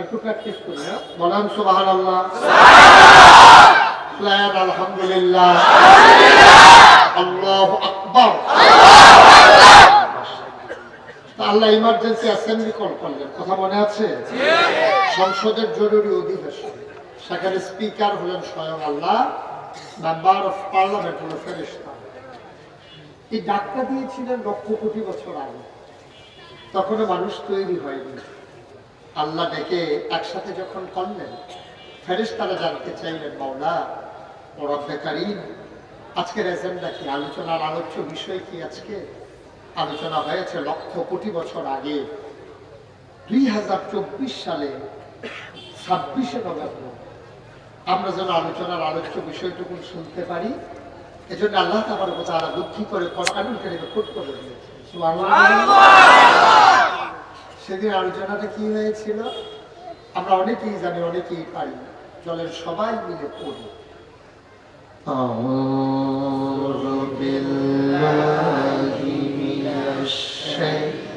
একটু প্র্যাকটিস করি। বলেন সুবহানাল্লাহ, আলহামদুলিল্লাহ, আল্লাহু আকবার। আল্লাহ ইমার্জেন্সি অ্যাসেম্বলি কল করলেন, কথা মনে আছে? সংসদের জরুরি অধিবেশন, সেখানে স্পিকার হলেন স্বয়ং আল্লাহ, মেম্বার অফ পার্লামেন্ট হলো ফেরেশতা। এই ডাক্তার দিয়েছিলেন লক্ষ কোটি বছর আগে, তখনও মানুষ তৈরি হয়নি। আল্লাহ ডেকে একসাথে যখন করলেন, ফেরেশতারা জানতে চাইলেন, মাওলা ও রব্বে কারীম, আজকের এজেন্ডা কি, আলোচনার আলোচ্য বিষয় কি? আজকে আলোচনা হয়েছে লক্ষ কোটি বছর আগে, 2024 সালে 26শে নভেম্বর। আমরা যেন আলোচনার আলোচ্য বিষয়টুকু শুনতে পারি, এজন্য আল্লাহ তাবারক ওয়া তাআলা বুদ্ধি করে কোরআনুল কারীমে কোট করে দিয়েছেন। সুবহানাল্লাহ। সেদিন আলোচনাটা কি হয়েছিল আমরা অনেকেই জানি, অনেকেই পারি। চলেন সবাই মিলে পড়ি। আউযু বিল্লাহি মিনাশ শাইতানির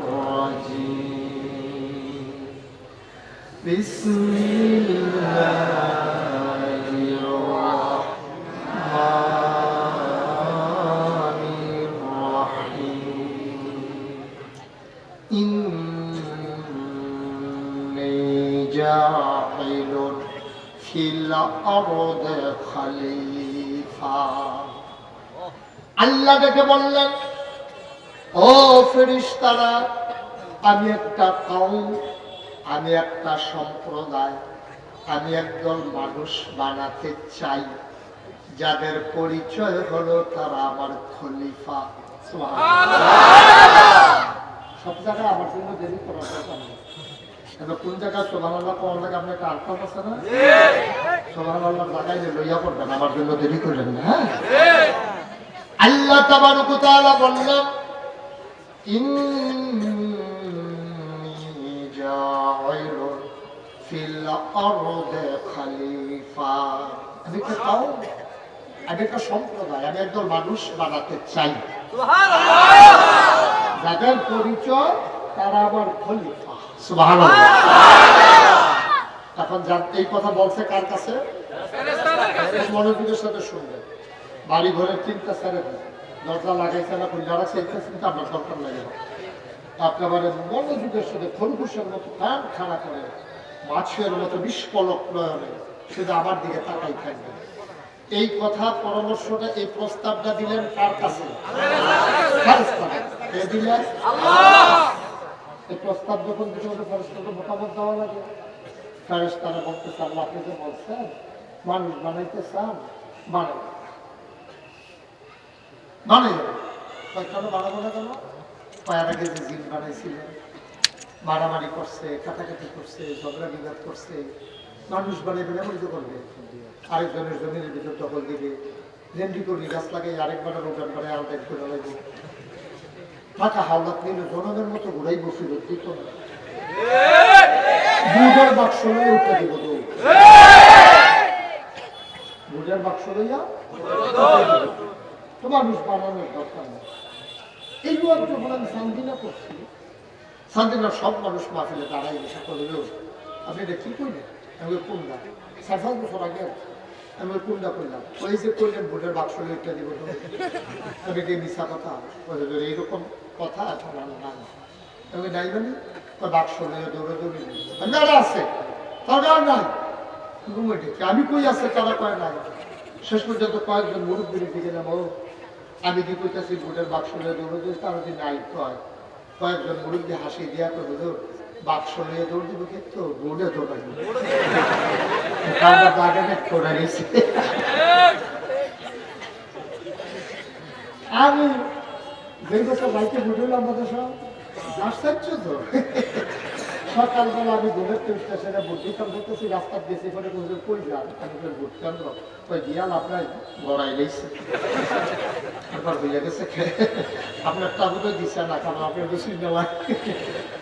রাজীম। বিসমিল্লাহির রাহমানির রাহিম। ইন্নী জাইলুন ফিল আরদি খলিফা। আল্লাহ ডেকে বললেন, ও ফেরেশতারা, আমি একটা কওম, আমি একটা সম্প্রদায়, আমি একদল মানুষ বানাতে চাই, যাদের পরিচয় হলো তারা আমার খলিফা। সব জায়গায় আমার জন্য দেরি করার দরকার নেই। কোন জায়গায় সুবহানাল্লাহ কোন জায়গায় আপনার একটা আর্থ আছে না? সুবহানাল্লাহ জায়গায় লইয়া পড়বেন, আমার জন্য দেরি করবেন না। হ্যাঁ, আল্লাহ তাবারক ওয়া তাআলা বললেন, ইন্নী জাইলুন ফিল আরদি খলিফা। আমি একটা কওম, আমি একটা সম্প্রদায়, আমি একদল মানুষ বানাতে চাই, যাদের পরিচয় তারা আমার খলিফা। সুবহানাল্লাহ। এখন এই কথা বলছে কার কাছে? মনোযোগের সাথে শুনবেন। বাড়ি ঘরের চিন্তা ছেড়ে দেন, দরজা লাগাইছে না খুলে রাখছে, এটা চিন্তা আপনার দরকার লাগে না। একেবারে মনোযোগের সাথে খরগোশের মতো কান খাড়া করে, মাছের মতো নিষ্পলক নয়নে শুধু আমার দিকে তাকাই থাকবে। এই কথা পরামর্শটা, এই প্রস্তাবটা দিলেন কার কাছে? দিলেন আল্লাহ। এই প্রস্তাব যখন দিতে হবে ফেরেশতাকে মতামত দেওয়া লাগে। ফেরেশতারা বলতেছে, আল্লাহ আপনি যে বলছেন মানুষ বানাইতে চান, বানাই কেন বানাবো না? কেন? পায়ের আগে যে জিন বানাইছিলেন, মারামারি করছে, কাটাকাটি করছে, ঝগড়া বিবাদ করছে, মানুষ বানাইবে না বলতে করবে, আরেকজনের জমির ভিতর দখল দিবে, রেন্ডি করি গাছ লাগাই আরেকবার রোগান করে আলাদা করে লাগবে, টাকা হাওলাত নিলে জনগণের মতো ঘুরাই বসে দিত না, দুধের বাক্স লইয়া উঠে দিব, দুধের বাক্স লইয়া তো মানুষ বানানোর দরকার নেই। এইগুলো যখন আমি সান্দিনা করছি, সান্দিনা সব মানুষ মাহফিলে দাঁড়াই এসে করলেও আপনি এটা কি করলেন? আমি কুন্ডা 7 বছর আগে আমি কুন্ডা করলাম, ওই যে করলেন ভোটের বাক্স লইটা দিব, আমি কি মিশা কথা? এইরকম কথা এখন আমি নাই বলি বাক্স লইয়া দৌড়াদৌড়ি আপনারা আছে সরকার নাই, আমি কই আছে তারা কয় নাই। শেষ পর্যন্ত কয়েকজন মুরব্বীর দিকে যাবো, আমি কি কইতাছি ভোটের বাক্স লইয়া দৌড়ে তারা যদি নাই কয়, কয়েকজন মুরব্বী হাসি দিয়া তো হুজুর বাক্স লইয়া দৌড় দিব, কিন্তু রোডে দৌড়াবো আমি যে বছর বাইকে বুঝলাম আমাদের সব আশ্চর্য তো। সকালবেলা আমি ঘুমের স্টেশনে বুদ্ধিকাল করতেছি, রাস্তার বেশি করে হুজুর কই যান, আমি বুট কেন্দ্র ওই গিয়াল আপনার গড়াই দিয়েছে, তারপর হইয়া গেছে আপনার টাবুতে দিচ্ছে না, কারণ আপনার বেশি নেওয়া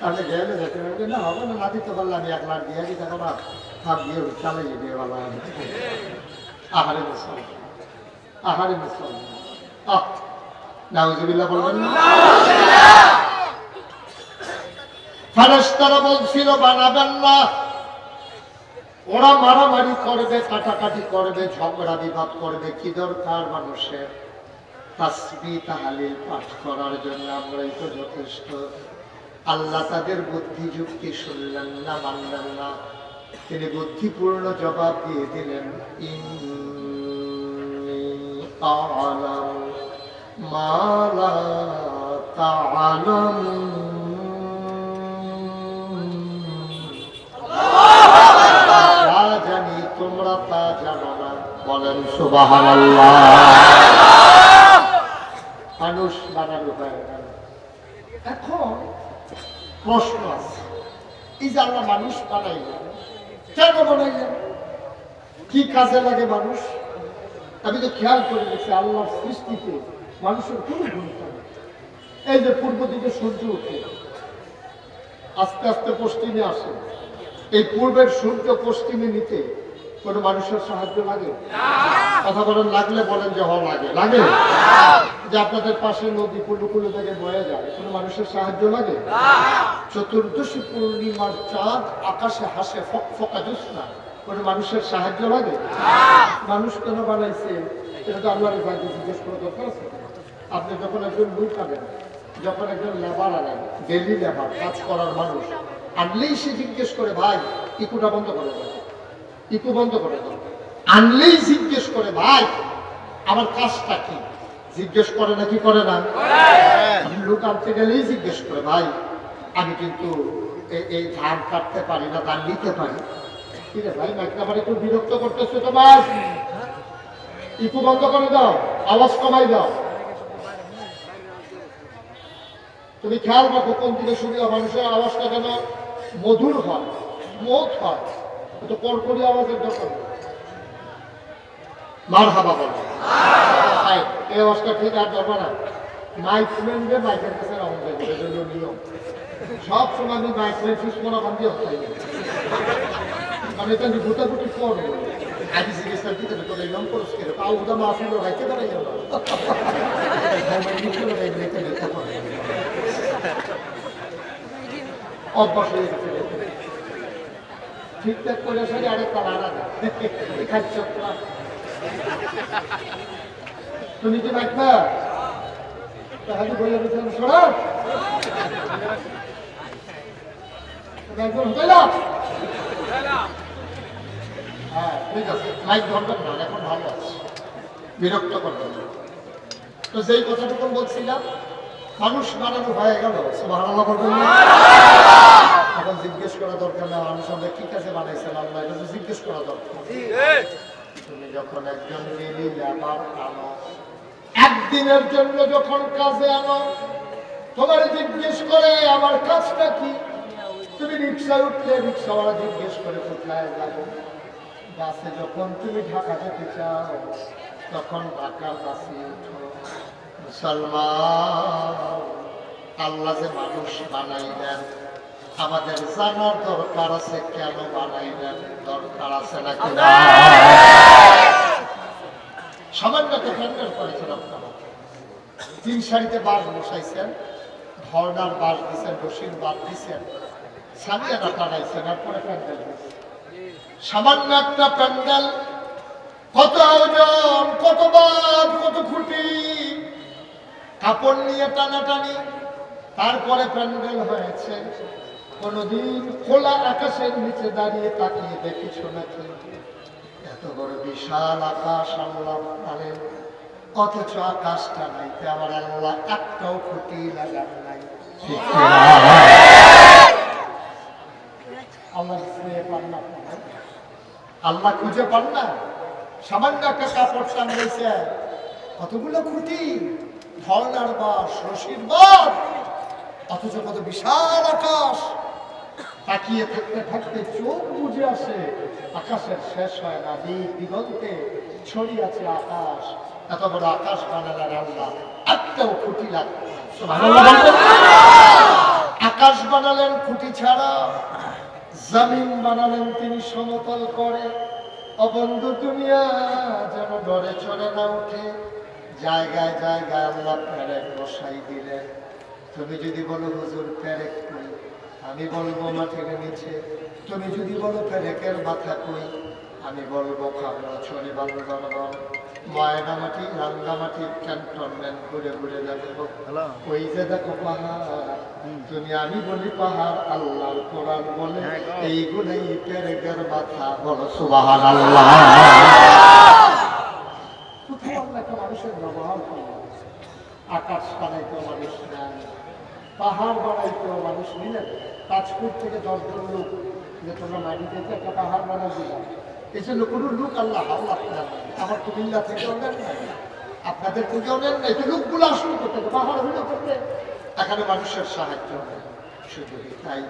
আপনি গেলে যেতে পারবেন না, হবে না, না দিতে পারলে আমি 1 লাখ দিয়ে দিতে পারবো, ভাব দিয়ে চালিয়ে দিয়ে বলা আহারে মিশাল, আহারে মিশাল। নাউজুবিল্লাহ বলবেন না? ফেরেশতারা বলছিল বানাবেন না, ওরা মারামারি করবে, কাটাকাটি করবে, ঝগড়া বিবাদ করবে, কি দরকার মানুষের তাসবিহ তাহলিল পাঠ করার জন্য, আমরাই তো যথেষ্ট। আল্লাহ তাদের বুদ্ধি যুক্তি শুনলেন না, মানলেন না। তিনি বুদ্ধিপূর্ণ জবাব দিয়ে দিলেন, ইন্নী আ'লামু মা লা তা'লামুন। যা জানি তোমরা তা জানো না। বলেন সুবহানাল্লাহ। মানুষ বানানো হয়ে গেল। এখন প্রশ্ন আছে, এই যে আল্লাহ মানুষ বানাইলেন, কেন বানাইলেন? কি কাজে লাগে মানুষ? আমি তো খেয়াল করে দেখছি আল্লাহর সৃষ্টিতে মানুষের কোনো ভূমিকা নেই। এই যে পূর্ব দিকে সূর্য উঠে আস্তে আস্তে পশ্চিমে আসে, এই পূর্বের সূর্য পশ্চিমে নিতে কোনো মানুষের সাহায্য লাগে? কথা বলেন, লাগলে বলেন যে হ লাগে। লাগে? যে আপনাদের পাশে নদী কুলুকুলু থেকে বয়ে যায়, কোনো মানুষের সাহায্য লাগে? চতুর্দশী পূর্ণিমার চাঁদ আকাশে হাসে ফকফকা জ্যোৎস্না, কোনো মানুষের সাহায্য লাগে? মানুষ কেন বানাইছে এটা তো আল্লাহর কাছে জিজ্ঞেস করে দরকার আছে। আপনি যখন একজন লোক আনেন, যখন একজন লেবার আনেন, ডেলি লেবার কাজ করার মানুষ আনলেই সে জিজ্ঞেস করে, ভাই ইকুটা বন্ধ করে দাও, ইকু বন্ধ করে দাও। আনলেই জিজ্ঞেস করে, ভাই আমার কাজটা কি? জিজ্ঞেস করে না কি করে না? লোক আনতে গেলেই জিজ্ঞেস করে, ভাই আমি কিন্তু এই ধান কাটতে পারি না, ধান নিতে পারি। ঠিক আছে ভাই, একেবারে একটু বিরক্ত করতেছো তোমার, ইকু বন্ধ করে দাও, আওয়াজ কমাই দাও। তুমি খেয়াল রাখো কোন দিকে শুনলে মানুষের আওয়াজটা যেন মধুর হয়, মত হয়, তো কড়কড়ি আওয়াজের দরকার। মারহাবা বলো, এই আওয়াজটা ঠিক আর দরকার না। মাইক মেনবে মাইকের কাছে রাউন্ড দেবে, এটা হলো নিয়ম। সব সময় আমি মাইক মেন ফিস মনে বান্ধি হতাই না, আমি এটা গুটাগুটি করবো। আগে জিজ্ঞেস করতে তোর নিয়ম করস কে তাও ওটা মাফিল রাইতে দাঁড়াই যাবো অভ্যাস হয়ে গেছে। ঠিকঠাক করে সারি আরেকটা আলাদা খাচ্ছ। তুমি কি দেখবা তাহলে বলে শোনা একজন হ্যাঁ ঠিক আছে, মাইক ধরবেন না, এখন ভালো আছে, বিরক্ত করবেন না। তো যেই কথাটুকু বলছিলাম, মানুষ বানানো হয়ে গেল, সুবহানাল্লাহ বলবেন না? এখন জিজ্ঞেস করা দরকার না মানুষ আমরা কি কাজে বানাইছেন আল্লাহ, এটা তো জিজ্ঞেস করা দরকার। তুমি যখন একজন ডেইলি লেবার আনো, একদিনের জন্য যখন কাজে আনো, তোমার জিজ্ঞেস করে আমার কাজটা কি? তুমি রিক্সায় উঠলে রিক্সাওয়ালা জিজ্ঞেস করে কোথায় যাবো। বাসে যখন তুমি ঢাকা যেতে চাও, তখন ঢাকার বাসে উঠো। মুসলমান, আল্লাহ যে মানুষ বানাইলেন, আমাদের জানার দরকার আছে কেন বানাইলেন, দরকার আছে নাকি? সামান্য তো প্যান্ডেল করেছেন আপনারা, 3 সারিতে বাস বসাইছেন, ধর্নার বাস দিচ্ছেন, রশির বাস দিচ্ছেন, সাজিয়াটা টানাইছেন, তারপরে প্যান্ডেল দিচ্ছেন। সামান্য একটা প্যান্ডেল, কত আয়োজন, কত বাদ, কত খুঁটি, কাপড় নিয়ে টানাটানি, তারপরে প্যান্ডেল হয়েছে। কোনদিন খোলা আকাশের নিচে দাঁড়িয়ে তাকিয়ে দেখিস নাকি এত বড় বিশাল আকাশ আল্লাহ বানালেন, অথচ আকাশটা নাইতে আমার আল্লাহ একটাও খুঁটি লাগান নাই। আল্লাহ খুঁজে পান না? সামান্য একটা কাপড় টানাইছে, কতগুলো খুঁটি, ধর্নার বাস, রশির বাস, অথচ কত বিশাল আকাশ। তাকিয়ে থাকতে থাকতে চোখ বুঝে আসে, আকাশের শেষ হয় না, দিগন্তে ছড়িয়ে আছে আকাশ। এত বড় আকাশ বানালেন আল্লাহ, একটাও খুঁটি লাগবে। আকাশ বানালেন খুঁটি ছাড়া, জমিন বানালেন তিনি সমতল করে। অবন্ধু দুনিয়া যেন ডরে চড়ে না উঠে, জায়গায় জায়গায় আল্লাহ প্যারেক বসাই দিলেন। তুমি যদি বলো হুজুর প্যারেক করি, আমি বলবো মাঠের নিচে, তুমি যদি বলো পেরেকের মাথা কই, আমি বলবো খাগড়াছড়ি বান্দরবান ময়নামাটি রাঙ্গামাটি ক্যান্টনমেন্ট ঘুরে ঘুরে যাবে। ওই যে দেখো পাহাড়, তুমি আমি বলি পাহাড়, আল্লাহর কোরআন বলে এইগুলোই পেরেকের মাথা, বলো সুবহানাল্লাহ। কোথাও আল্লাহ একটা মানুষের ব্যবহার করলো, আকাশ বানাইতেও মানুষ নেয়, পাহাড় বানাইতেও মানুষ নিলেন। তাজপুর থেকে 10 জন লোক যে তোমরা মাটি থেকে একটা পাহাড় বানাই দিলাম, এই জন্য কোনো লোক আল্লাহ আমার কুমিল্লা থেকেও নেন নাই, আপনাদের থেকেও নেন না, এই লোকগুলো আসলে করতে পাহাড় হইলে করতে এখানে মানুষের সাহায্য হয়। শুধু তাই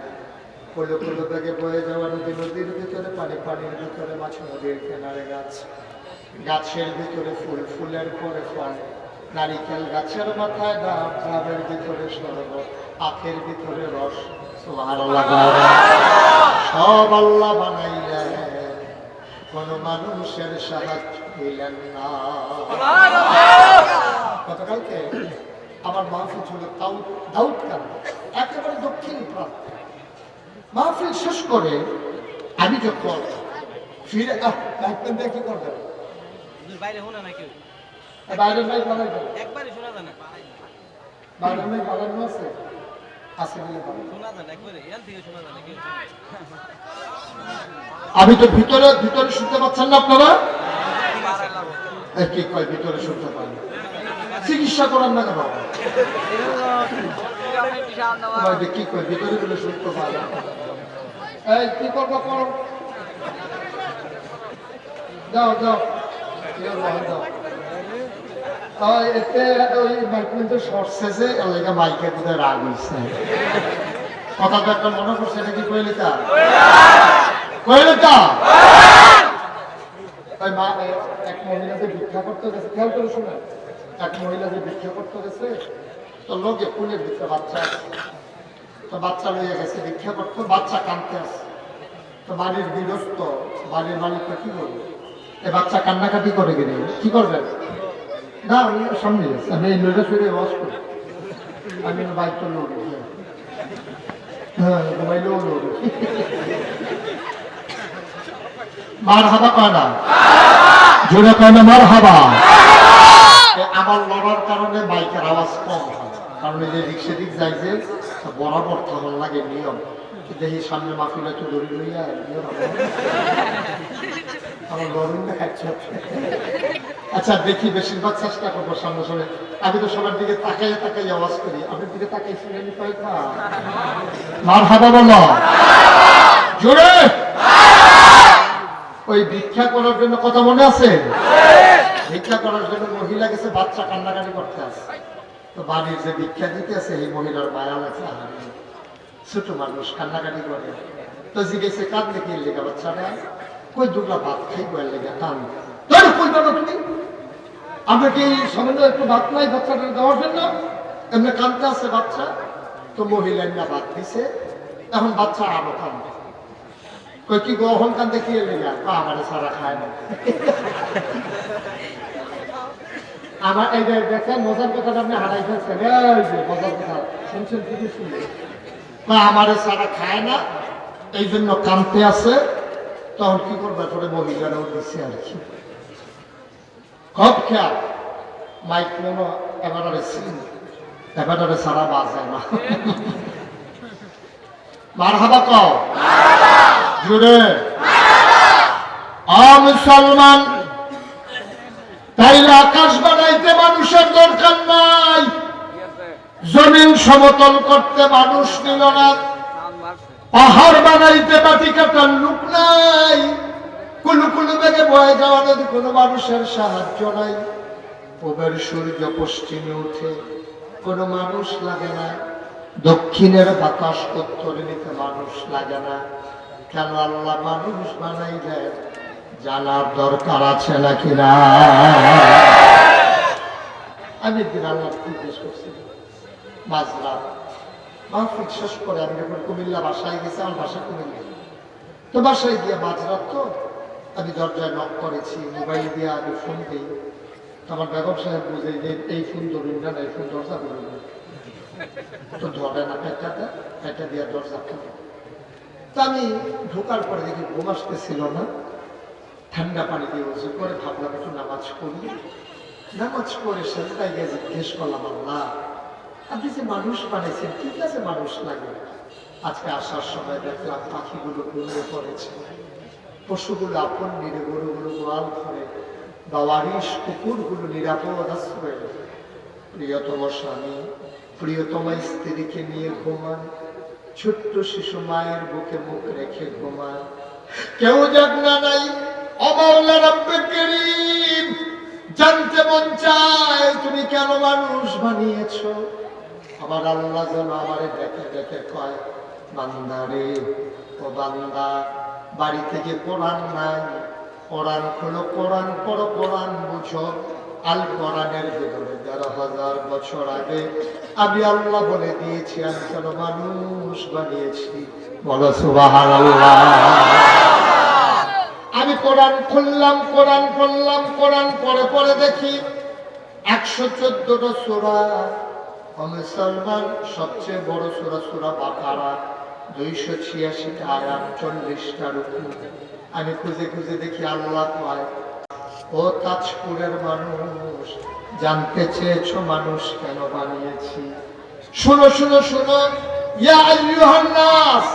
পলো পলো ব্যাগে বয়ে যাওয়া নদী, নদীর ভিতরে পানি, পানির ভিতরে মাছ, নদীর কিনারে গাছ, গাছের ভিতরে ফুল, ফুলের পরে ফল, নারিকেল গাছের মাথায় ডাব, ডাবের ভিতরে শরবত, আখের ভিতরে রস, সুবহানাল্লাহ। সব আল্লাহ বানাইলেন, কোন মানুষের সাহায্য দিলেন না। গতকালকে আমার মাহফিল ছিল দাউদ কান্দ, একেবারে দক্ষিণ প্রান্তে। মাহফিল শেষ করে আমি যখন ফিরে কি করবেন, বাইরের মাইক বানাইবে, বাইরের মাইক বানানো আছে, আমি তো ভিতরে ভিতরে শুনতে পাচ্ছেন না আপনারা? কি কয় ভিতরে শুনতে পান? চিকিৎসা করার না কেন? কি কয় ভিতরে বলে শুনতে পান? এই কি করবো করো, যাও যাও যাও। এতে ওই মাইক্রোফোনটা শর্ট শেষে এলাকা মাইকের দিকে রাগ হয়েছে। কথাটা একটা মনে করছে, এটা কি কইলেটা কইলেটা ওই মা এক মহিলা যে ভিক্ষা করতে গেছে, খেয়াল করে শুনে, এক মহিলা যে ভিক্ষা করতে গেছে, তো লোকে ফুলের ভিতরে বাচ্চা আছে, তো বাচ্চা লইয়া গেছে ভিক্ষা করতে, বাচ্চা কাঁদতে আসে, তো বাড়ির গৃহস্থ বাড়ির মালিকটা কি করবে, এই বাচ্চা কান্নাকাটি করে গেলে কি করবেন? না আমি সামনে যাচ্ছি, আমি এই লোটা ফিরে ওয়াশ করি, আমি বাইকটা লোড, হ্যাঁ মোবাইলেও লোড। মার হাবা কয় না, জোরে কয় না মার হাবা। আমার লড়ার কারণে বাইকের আওয়াজ কম হয়, কারণ এই যে রিক্সা দিক যাই যে বরাবর থামার লাগে নিয়ম, দেখি সামনে মাফিল একটু দড়ি লইয়া আমার লড়ুন দেখাচ্ছে। আচ্ছা দেখি বেশিরভাগ চেষ্টা করবো সামনে সামনে, আমি তো সবার দিকে তাকাইয়া তাকাইয়া আওয়াজ করি, আপনার দিকে তাকাই শুনে মার হাবা বলো জোরে। ওই ভিক্ষা করার জন্য কথা মনে আছে? ভিক্ষা করার জন্য মহিলা গেছে, বাচ্চা কান্নাকাটি করতে আছে, তো বাড়ির যে ভিক্ষা দিতে আছে এই মহিলার মায়া লাগছে, ছোট মানুষ কান্নাকাটি করে, তো জিজ্ঞেসে কাঁদলে কি লেখা বাচ্চাটা, কই দুগলা ভাত খাই বয়ার লেখা কান, তোর কই পাবো তুমি, আমরা কি সামান্য একটু ভাত নাই বাচ্চাটা দেওয়ার জন্য, এমনি কাঁদতে আছে বাচ্চা, তো মহিলা না ভাত দিছে, এখন বাচ্চা আরো কান্দে, কই কি গ্রহণ কান্দে কি লেখা, আমার সারা খায় না। আমার এই যে দেখেন মজার কথাটা আপনি হারাই ফেলছেন, মজার কথা শুনছেন, কি শুনলে আমারে সারা খায় না, এই জন্য কানতে আছে, তখন কি করবে, পরে মহিলারাও দিচ্ছে আর কি। খুব খেয়াল, মাইক মনো এবারে সিন, এবারে সারা বাজে না। মার হাবা কও জুড়ে, মুসলমান তাইলে আকাশ বানাইতে মানুষের দরকার নাই, জমিন সমতল করতে মানুষ নিল না, পাহাড় বানাইতে মাটি কাটার লোক নাই, কুলু কুলু বেগে বয়ে যাওয়া নদী কোনো মানুষের সাহায্য নাই, পূবের সূর্য পশ্চিমে উঠে কোনো মানুষ লাগে না, দক্ষিণের বাতাস উত্তরে নিতে মানুষ লাগে না, কেন আল্লাহ মানুষ বানাইলেন জানার দরকার আছে নাকি না? আমি একদিন আল্লাহ জিজ্ঞেস করছি, মাঝরাত মাহফিল শেষ করে আমি যখন কুমিল্লা বাসায় গেছি, আমার বাসা কুমিল্লা, তো বাসায় গিয়ে মাঝরাত তো আমি দরজায় নক করেছি, মোবাইল দিয়ে আমি ফোন দিই, তো আমার বেগম সাহেব বুঝে যে এই ফোন ধরুন না, এই ফোন দরজা ধরুন, তো ধরে না পেটটা, পেটটা দিয়ে দরজা খুলে। তো আমি ঢোকার পরে দেখি ঘুম আসতেছিল না, ঠান্ডা পানি দিয়ে উজু করে ভাবলাম একটু নামাজ পড়ি। নামাজ পড়ে সেজদায় গিয়ে জিজ্ঞেস করলাম, আল্লাহ আপনি যে মানুষ বানিয়েছেন, ঠিক আছে মানুষ লাগে। আজকে আসার সময় দেখলাম পাখিগুলো ঘুমিয়ে পড়েছে, পশুগুলো আপন নিরে, গরুগুলো গোয়াল করে, বাওয়ারিশ কুকুরগুলো নিরাপদ আশ্রয়। প্রিয়তম স্বামী প্রিয়তম স্ত্রীকে নিয়ে ঘুমান, ছোট্ট শিশু মায়ের বুকে মুখ রেখে ঘুমান, কেউ জাগনা নাই। অমাওলা রব্বে করিম, জানতে মন চায় তুমি কেন মানুষ বানিয়েছো। আমার আল্লাহ যেন আমারে দেখে দেখে কয়, বান্দারে ও বান্দা, বাড়ি থেকে কোরআন নাই, কোরআন খোলো, কোরআন পড়ো, কোরআন বুঝো। আল কোরআনের ভিতরে ১৩,০০০ বছর আগে আমি আল্লাহ বলে দিয়েছি আমি কেন মানুষ বানিয়েছি। বলো সুবহানাল্লাহ। আমি কোরআন খুললাম, কোরআন পড়লাম, কোরআন পড়ে পড়ে দেখি ১১৪টা সূরা। মুসলমান সবচেয়ে বড় সূরা সূরা বাকারা, ২৮৬টা আয়াত, ৪০টা রুকু। আমি খুঁজে খুঁজে দেখি আল্লাহ কয়, ও তাজপুরের মানুষ, জানতে চেয়েছো মানুষ কেন বানিয়েছি? শুনো শুনো শুনো, ইয়া আইয়ুহান নাস,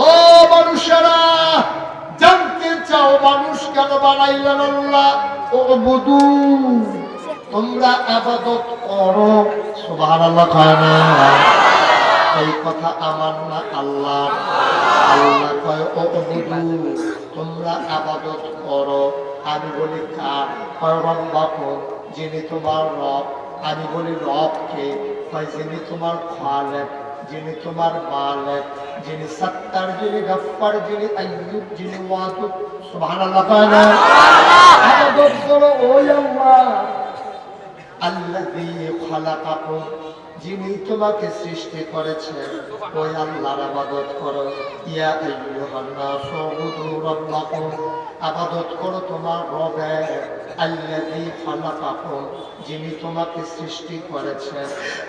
ও মানুষেরা, জানতে চাও মানুষ কেন বানাইলেন আল্লাহ? ও বুদু, তোমরা ইবাদত করো। সুবহানাল্লাহ কয় না? এই কথা আমার না আল্লাহ। আল্লাহ কয় ও বুদু, তোমরা ইবাদত করো। আমি বলি কার? কয় রব্বাকুম, যিনি তোমার রব। আমি বলি রবকে? কয় যিনি তোমার খালেক, যিনি তোমার মালিক, যিনি সত্তার, যিনি গফফার, যিনি আইয়ুব, যিনি ওয়াদুদ। সুবহানাল্লাহ কয় না? ইবাদত করো ওই আল্লাহ। আল্লাযী খালাকাকুম, যিনি তোমাকে সৃষ্টি করেছেন, ওই আল্লাহর ইবাদত করো। ইয়া আইয়ুহান নাস উবুদু রাব্বাকুম, ইবাদত করো তোমার রবের। আল্লাযী খালাকাকুম, যিনি তোমাকে সৃষ্টি করেছেন।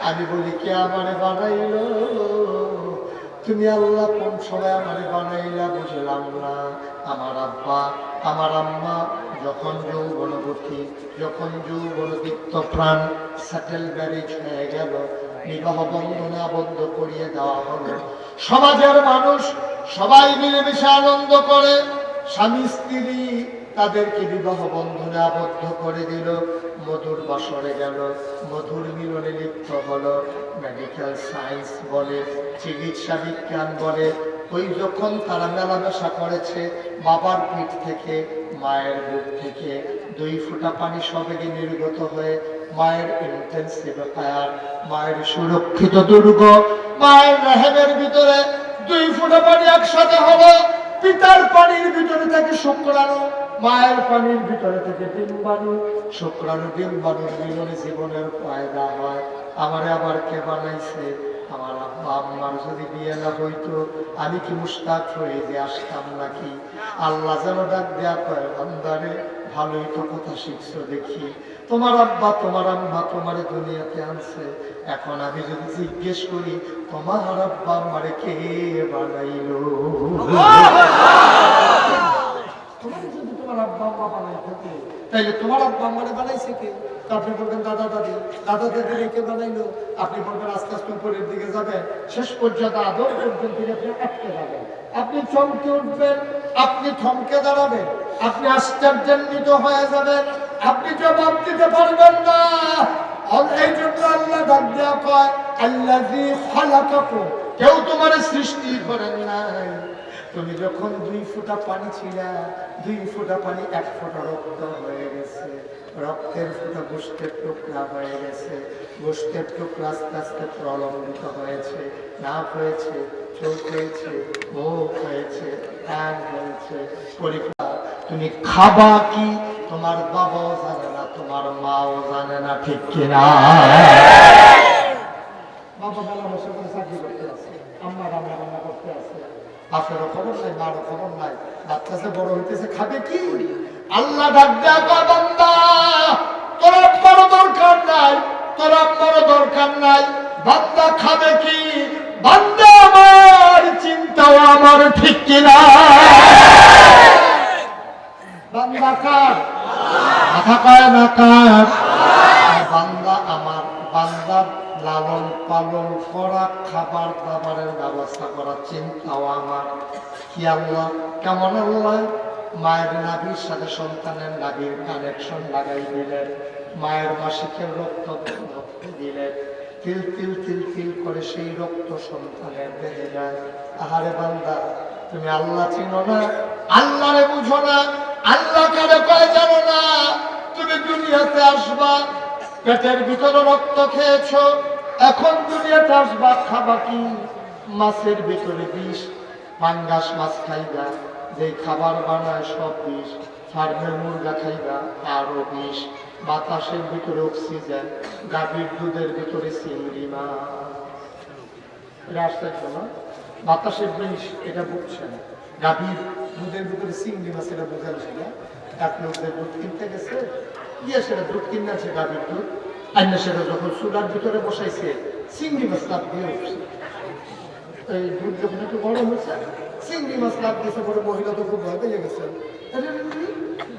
আমি বলি কে আমারে বানাইলো? তুমি আল্লাহ কোন সময় আমারে বানাইলা বুঝলাম না। আমার আব্বা আমার আম্মা যখন যৌবনবতী, যখন যৌবনদীপ্ত প্রাণ সেটেল ম্যারেজ হয়ে গেল, বিবাহ বন্ধনে আবদ্ধ করিয়ে দেওয়া হলো। সমাজের মানুষ সবাই মিলেমিশে আনন্দ করে, স্বামী স্ত্রী তাদেরকে বিবাহ বন্ধনে আবদ্ধ করে দিল। মধুর বাসরে গেল, মধুর মিলনে লিপ্ত হলো। মেডিকেল সায়েন্স বলে, চিকিৎসা বিজ্ঞান বলে, ওই যখন তারা মেলামেশা করেছে, বাবার পিঠ থেকে, মায়ের বুক থেকে 2 ফোঁটা পানি সবেগে নির্গত হয়ে মায়ের ইন্টেন্সিভ কেয়ার, মায়ের সুরক্ষিত দুর্গ, মায়ের রেহেমের ভিতরে 2 ফোঁটা পানি একসাথে হলো। পিতার পানির ভিতরে থেকে শুক্রাণু, মায়ের পানির ভিতরে থেকে ডিম্বাণু। শুক্রাণু ডিম্বাণুর মিলনে জীবনের পয়দা হয়। আমারে আবার কে বানাইছে? আমার আব্বা আম্মার যদি বিয়ে না হইতো আমি কি মুশতাক হয়ে যে আসতাম নাকি? আল্লাহ যেন ডাক দেয়া কয়, বান্দারে ভালোই তো কথা শিখছো দেখি, তোমার আব্বা তোমার আম্মা তোমারে দুনিয়াতে আনছে। এখন আমি যদি জিজ্ঞেস করি তোমার আব্বা আম্মারে কে বানাইলো? তোমার যদি তোমার আব্বা আম্মা বানাই থাকে, তাইলে তোমার আব্বা আম্মারে বানাইছে কে? আপনি বলবেন দাদা দাদি, দাদা দাদি কে বানাইলো? আপনি বলবেন আস্তে আস্তে উপরের দিকে যাবেন, শেষ পর্যন্ত আদর পর্যন্ত আপনি আটকে যাবেন। আপনি চমকে উঠবেন, আপনি থমকে দাঁড়াবেন, আপনি আশ্চর্যান্বিত হয়ে যাবেন, আপনি জবাব দিতে পারবেন না। এই জন্য আল্লাহ ডাক দেয়া কয়, আল্লাযী খালাকাকুম, কেউ তোমার সৃষ্টি করেন নাই। তুমি যখন 2 ফোঁটা পানি ছিলা, 2 ফোঁটা পানি 1 ফোঁটা রক্ত হয়ে গেছে। রক্তের ফোঁটা গোষ্ঠের টুকরা হয়ে গেছে। গোষ্ঠের টুকরা আস্তে আস্তে প্রলম্বিত হয়েছে, নাক হয়েছে, চোখ হয়েছে, মুখ হয়েছে, কান হয়েছে। পরীক্ষা, তুমি খাবা কি তোমার বাবাও জানে না, তোমার মাও জানে না, ঠিক কিনা? বাবা বেলা বসে করে চাকরি করতে আছে, আম্মা রান্না বান্না করতে আছে, আপনারও খবর নাই, মারও খবর নাই। বাচ্চা সে বড় হইতেছে, খাবে কি? আল্লাহ ডাক দেয়া কয়, বান্দা তোর আব্বারও দরকার নাই, তোর আম্মারও দরকার নাই। বান্দা খাবে কি, বান্দা আমার চিন্তাও আমার ঠিক কিনা। বান্দা কার? কথা কয় না কার? বান্দা আমার, বান্দার লালন পালন করা, খাবার দাবারের ব্যবস্থা করা চিন্তাও আমার। কি আল্লাহ, কেমন আল্লাহ? মায়ের নাভির সাথে সন্তানের নাভির কানেকশন লাগাই দিলেন, মায়ের মাসিকের রক্ত দিলেন, তিল তিল তিল তিল করে সেই রক্ত সন্তানের দেহে যায়। আহারে বান্দা, তুমি আল্লাহ চিনো না, আল্লাহরে বুঝো না, আল্লাহ কারে কয় জানো না। তুমি দুনিয়াতে আসবা, পেটের ভিতরে রক্ত খেয়েছ, এখন দুনিয়াতে আসবা, খাবা কি? মাছের ভিতরে বিষ, পাঙ্গাস মাছ খাইবা, যে খাবার বানায় সব বিষ, ফার্মের মুরগা খাইবা আরো বিষ, বাতাসের ভিতরে অক্সিজেন, গাভীর দুধের ভিতরে চিংড়ি মাছ। আসতে না, বাতাসের বিষ এটা বুঝছেন, গাভীর দুধের ভিতরে চিংড়ি মাছ এটা বোঝা যায় না। এক লোকের দুধ কিনতে গেছে, গিয়ে সেটা দুধ কিনে আছে গাভীর দুধ, আর সেটা যখন চুলার ভিতরে বসাইছে, চিংড়ি মাছ লাভ দিয়ে উঠছে। এই দুধ যখন একটু গরম হয়েছে, চিংড়ি মাছ লাভ দিয়েছে, পরে মহিলা তো খুব ভয় পেয়ে গেছে,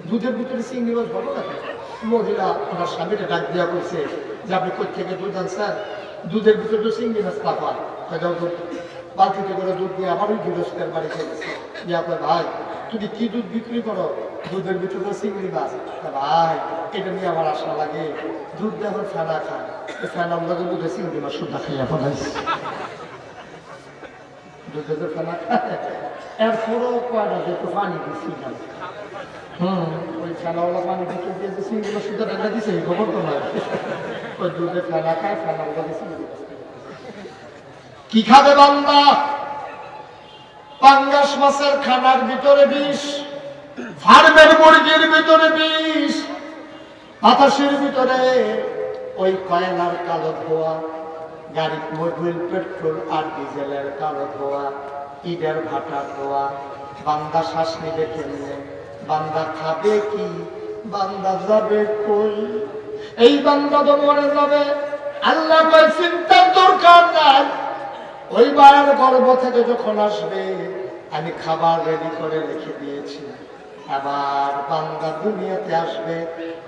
দুধের ভিতরে চিংড়ি মাছ ভালো লাগে। মহিলা ওনার স্বামীটা ডাক দেওয়া করছে যে আপনি কোথা থেকে দুধ আনছেন? দুধের ভিতরে তো চিংড়ি মাছ পাপা। বালতিতে করে দুধ দিয়ে আবার ওই গৃহস্থের বাড়িতে গেছে, ইয়া কয় ভাই তুমি কি দুধ বিক্রি করো? দুধের ভিতরে তো চিংড়ি মাছ। ভাই এটা নিয়ে আমার আশা লাগে, দুধ দিয়ে এখন ফেনা খায়, ফেনার লগে দুধে চিংড়ি মাছ সুদ্ধা খাইয়া ফেলাইছে। দুধে তো ফেনা খায়, এরপরও কয়টা যেহেতু পানি দিচ্ছিলাম, ওই ফেনাওয়ালা পানি দিতে দিয়ে যে চিংড়ি মাছ সুদ্ধা ঢেলা দিছে এই খবর তো নয়। ওই দুধে ফেনা খায়, ফেনার লগে চিংড়ি মাছ। কি খাবে বান্দা? পাঙ্গাস মাছের খানার ভিতরে বিষ, ফার্মের মুরগির ভিতরে বিষ, বাতাসের ভিতরে ওই কয়লার কালো ধোয়া, গাড়ির মোবিল পেট্রোল আর ডিজেলের কালো ধোয়া, ইটের ভাটার ধোয়া। বান্দা শ্বাস নিবে কেমনে? বান্দা খাবে কি? বান্দা যাবে কই? এই বান্দা তো মরে যাবে। আল্লাহ কয় চিন্তার দরকার নাই, ওই মায়ের গর্ভ থেকে যখন আসবে আমি খাবার রেডি করে রেখে দিয়েছি। আবার বান্দা দুনিয়াতে আসবে,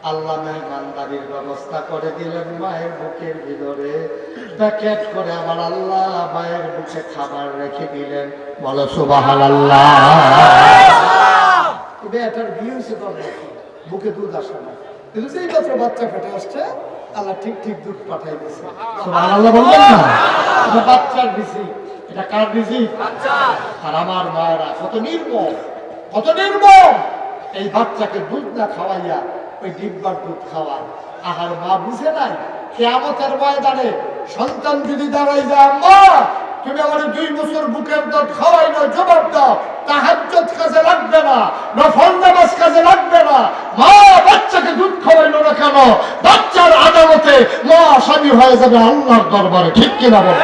আল্লাহ মেহমানদারির ব্যবস্থা করে দিলেন মায়ের বুকের ভিতরে, প্যাকেট করে আমার আল্লাহ মায়ের বুকে খাবার রেখে দিলেন। বলো সুবহানাল্লাহ। এটার বিয়ে হয়েছে বুকে দুধ আসে না, কিন্তু সেই বছর বাচ্চা পেটে আসছে, আল্লাহ ঠিক ঠিক দুধ পাঠাই দিয়েছে। সুবহানাল্লাহ বলবেন না? এটা বাচ্চার বিসি, এটা কার বিসি? আর আমার মায়েরা কত নির্মম, কত নির্মম! এই বাচ্চাকে দুধ না খাওয়াইয়া ওই ডিব্বার দুধ খাওয়ায়। আহার মা বুঝে নাই কিয়ামতের ময়দানে সন্তান যদি দাঁড়াই যায়, মা তুমি আমার 2 বছর বুকের দুধ খাওয়াই না, জবাব দাও তাহাজ্জুদ কাজে লাগবে না, নফল নামাজ কাজে লাগবে না, মা বাচ্চাকে দুধ খাওয়াইলো না কেন? বাচ্চার আদালতে মা স্বামী হয়ে যাবে আল্লাহর দরবারে, ঠিক কিনা বল?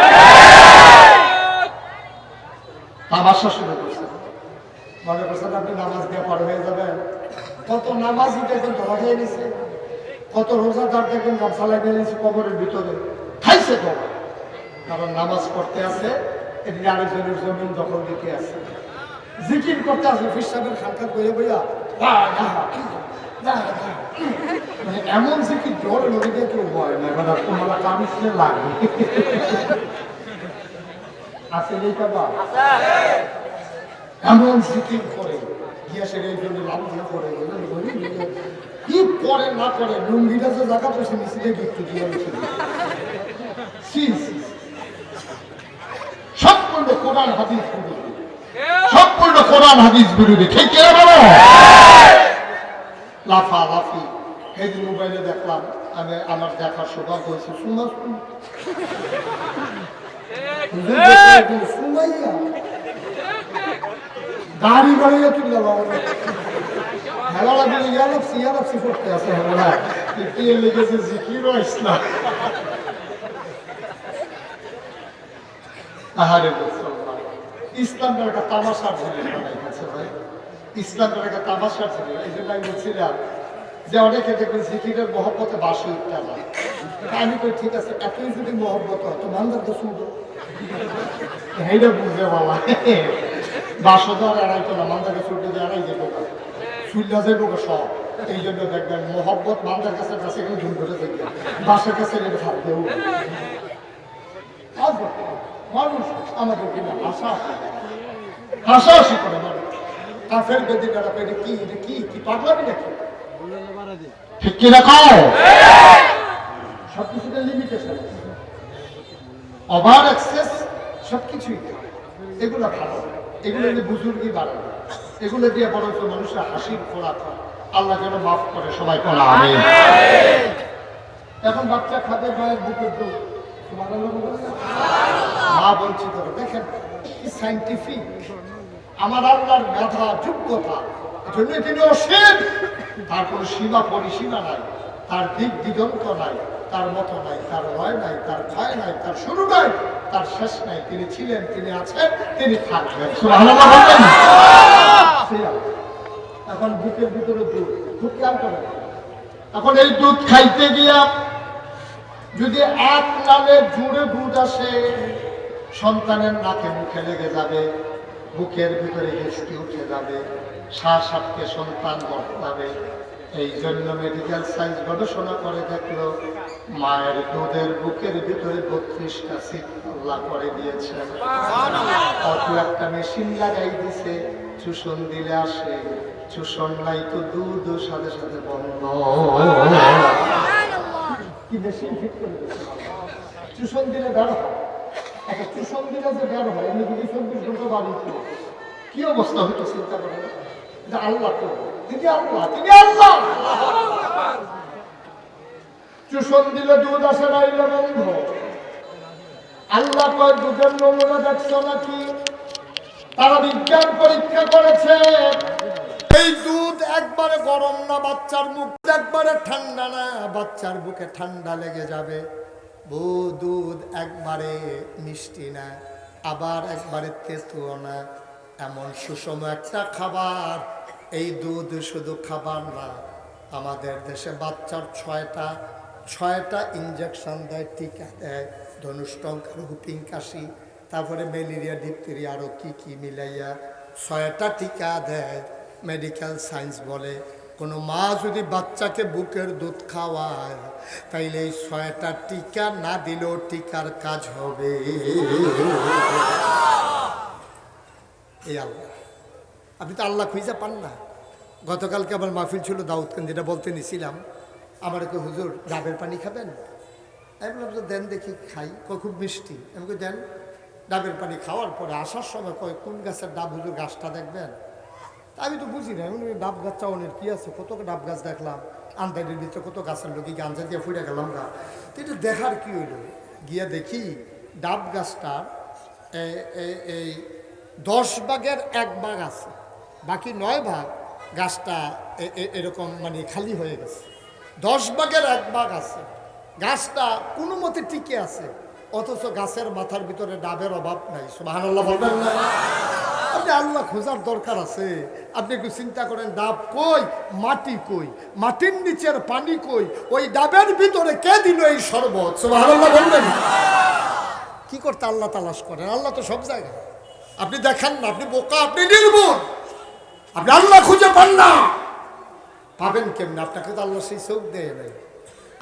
তামাশা শুরু করছে, মনে করছেন আপনি নামাজ দিয়ে পার হয়ে যাবেন? কত নামাজি দেখবেন ধরা খেয়ে নিছে, কত রোজাদার দেখবেন গামছা লাগিয়ে নিয়েছে কবরের ভিতরে, খাইছে তো, কারণ নামাজ পড়তে আছে, এদিকে আরেকজনের জমিন দখল দিতে আছে, জিকির করতে আছে, ফিরসাবের খানকার বইয়া বইয়া মানে এমন জিকির জোরে নদী দিয়ে কেউ বয় না, এবার তোমার কামিসে লাগে আছে নেই বাবা, এমন জিকির করে গ্যাসের এই জন্য লাভ দিয়ে করে কি করে না করে লুঙ্গিটা যে জায়গা পয়সা মিছিলে গিফট দিয়ে সম্পূর্ণ কোরআন হাদিস বিরোধী, সম্পূর্ণ কোরআন হাদিস বিরোধী, ঠিক কে বলো? লাফা লাফি এই যে মোবাইলে দেখলাম, আমি আমার দেখার সৌভাগ্য হয়েছে, সুমাইয়া দাড়ি বাড়িয়ে তুললাম হেলালা বলে ইয়ালাপসি করতে আছে, হেলা লেগেছে জিকিরও ইসলাম। আহারে ইসলামটা একটা তামাশার জিনিস বানাই গেছে ভাই, ইসলামটা একটা তামাশার জিনিস। এই জন্য আমি বলছিলাম যে অনেকে দেখবেন জিকিরের মহব্বতে বাসি উঠতে যায়। আমি কই ঠিক আছে, এতই যদি মহব্বত হয় তো মান্দার তো শুনবো, এইটা বুঝে বাবা বাসো তো আর এড়াইতো না, মান্দাকে ছুটে যে এড়াই যাবো, শুনলা যাইব সব। এই জন্য দেখবেন মহব্বত মান্দার কাছে কাছে এখানে ঝুম করে দেখবে, বাসের কাছে এটা থাকবেও মানুষ আমাদের কিনা হাসাহাসি করে মানুষ। কাফের বেদি কাটা এটা কি, এটা কি কি পাগলামি নাকি? ঠিক কিনা খাও? সবকিছুতে লিমিটেশন, ওভার এক্সেস সবকিছুই। এগুলো ভালো, এগুলো দিয়ে বুজুর্গি বাড়াবে, এগুলো দিয়ে বরঞ্চ মানুষের হাসির খোরাক হয়। আল্লাহ যেন মাফ করে সবাই করে আমিন। এখন বাচ্চা খাবে মায়ের বুকের দুধ, মা বঞ্চিত হবে। দেখেন সাইন্টিফিক, আমার আল্লাহর গাধা যোগ্যতা, এজন্য তিনি অসীম, তার কোনো সীমা পরিসীমা নাই, তার দিক দিগন্ত নাই, তার মতো নাই, তার ভয় নাই, তার ভয় নাই, তার শুরু নাই, তার শেষ নাই। তিনি ছিলেন, তিনি আছেন, তিনি থাকবেন। সুবহানাল্লাহ বলবেন। এখন বুকের ভিতরে দুধ, খুব খেয়াল করেন। এখন এই দুধ খাইতে গিয়া যদি এক নামে জুড়ে দুধ আসে, সন্তানের নাকে মুখে লেগে যাবে, বুকের ভিতরে হেঁচকি উঠে যাবে, শ্বাসকে সন্তান বদলাবে। এই জন্য মেডিকেল সায়েন্স গবেষণা করে দেখলো মায়ের দুধের বুকের ভিতরে 32টা সিট আল্লাহ করে দিয়েছেন। অত একটা মেশিন লাগাই দিছে, চুষণ দিলে আসে, চুষণ নাই তো দুধ সাথে সাথে বন্ধ। কি মেশিন ফিট করে দিয়েছে, চুষণ দিলে বের হয়, একটা চুষণ দিলে যে বের হয়, এমনি যদি 24 ঘন্টা বাড়ি কি অবস্থা হতো চিন্তা করেন। আল্লাহ তো তিনি আল্লাহ, তিনি আল্লাহ। চুষণ দিলে দুধ আসে না, এলো বন্ধ। আল্লাহ কয় দুধের নমুনা দেখছো নাকি? তারা বিজ্ঞান পরীক্ষা করেছে, এই দুধ একবারে গরম না, বাচ্চার মুখ একবারে ঠান্ডা না, বাচ্চার বুকে ঠান্ডা লেগে যাবে। দুধ একবারে মিষ্টি না, আবার একবারে তেতুও না, এমন সুষম একটা খাবার। এই দুধ শুধু খাবার না, আমাদের দেশে বাচ্চার 6টা ইঞ্জেকশন দেয়, টিকা দেয়, ধনুষ্টঙ্কার, হুপিং কাশি, তারপরে ম্যালেরিয়া, ডিপথেরিয়া, আরও কি কি মিলাইয়া 6টা টিকা দেয়। মেডিকেল সায়েন্স বলে কোনো মা যদি বাচ্চাকে বুকের দুধ খাওয়ায়, তাইলে এই 6টা টিকা না দিলেও টিকার কাজ হবে। এই আল্লাহ, আপনি তো আল্লাহ খুঁজে পান না। গতকালকে আমার মাহফিল ছিল দাউদকান্দি, যেটা বলতে নিছিলাম, আমার কে হুজুর ডাবের পানি খাবেন? আমি বললাম যে দেন দেখি, খাই। খুব মিষ্টি। আমি দেন। ডাবের পানি খাওয়ার পরে আসার সময় কয় কোন গাছের ডাব হুজুর, গাছটা দেখবেন? আমি তো বুঝি না, ডাব গাছ চাওয়ানের কি আছে, কত ডাব গাছ দেখলাম, আন্দাজের ভিতরে কত গাছের লোক গাঞ্জা দিয়ে ফুটে গেলাম গা। তো এটা দেখার কি হইল, গিয়া দেখি ডাব গাছটার এই 10 ভাগের 1 ভাগ আছে, বাকি 9 ভাগ গাছটা এরকম মানে খালি হয়ে গেছে। 10 ভাগের 1 ভাগ আছে, গাছটা কোনো মতে টিকে আছে, অথচ গাছের মাথার ভিতরে ডাবের অভাব নাই। সুবহানাল্লাহ বলবেন না? আপনি আল্লাহ খোঁজার দরকার আছে। আপনি একটু চিন্তা করেন, ডাব কই, মাটি কই, মাটির নিচের পানি কই, ওই ডাবের ভিতরে কে দিল এই শরবত? সুবহানাল্লাহ বলবেন। কি করতে আল্লাহ তালাশ করেন? আল্লাহ তো সব জায়গায়। আপনি দেখেন না, আপনি বোকা, আপনি নির্বোধ, আপনি আল্লাহ খুঁজে পান না। পাবেন কেমন? আপনাকে তো আল্লাহ সেই চোখ দেয় নাই।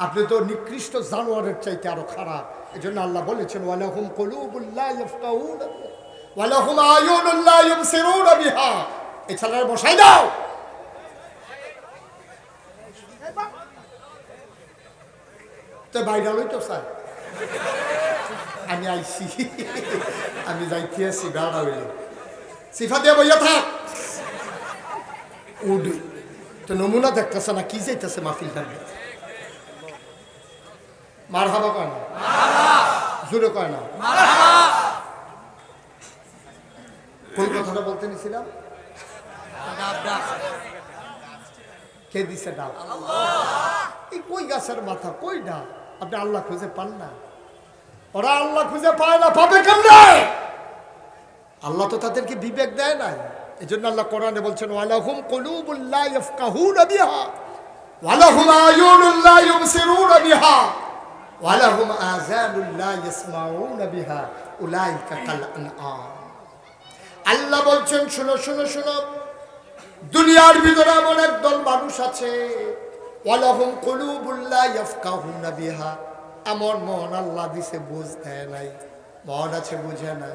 আপনি তো নিকৃষ্ট জানোয়ারের চাইতে আরো খারাপ। এই জন্য আল্লাহ বলেছেন ওয়ালাহুম কুলুবুল লা ইয়াফকাহুনা ওয়ালাহুম আয়ুনুল লা ইউবসিরুনা বিহা। এছাড়া বসাই দাও। তো বাইরে লইতো স্যার, আমি আইসি, আমি যাইতে আছি, বেড়া হইলে সিফা দিয়ে বইয়া থাক। উডি তো নমুনা দেখতেছে না, কি যাইতেছে মাহফিল থাকবে। মার হাবা কয় না, জোরে কয় না। কোন কথাটা বলতে নিছিলাম? কে দিছে ডাব? এই কই গাছের মাথা, কই ডাব? আপনি আল্লাহ খুঁজে পান না। ওরা আল্লাহ খুঁজে পায় না, পাবে কেমনে? আল্লাহ তো তাদেরকে বিবেক দেয় নাই। এই জন্য আল্লাহ কোরআনে বলছেন ওয়ালাহুম কুলুবুল লা ইয়াফকাহুনা বিহা ওয়ালাহুম আয়ুনুন লা ইউবসিরুনা বিহা ওয়ালাহুম আযানুন লা ইয়াসমাউনা বিহা উলাইকা কাল আনআম। আল্লাহ বলছেন, শোনো শোনো শোনো, দুনিয়ার ভিতরে এমন একদল মানুষ আছে, ওয়ালাহুম কুলুবুল লা ইয়াফকাহুনা বিহা, এমন মন আল্লাহ দিছে বুঝ দেয় নাই, মন আছে বুঝে না।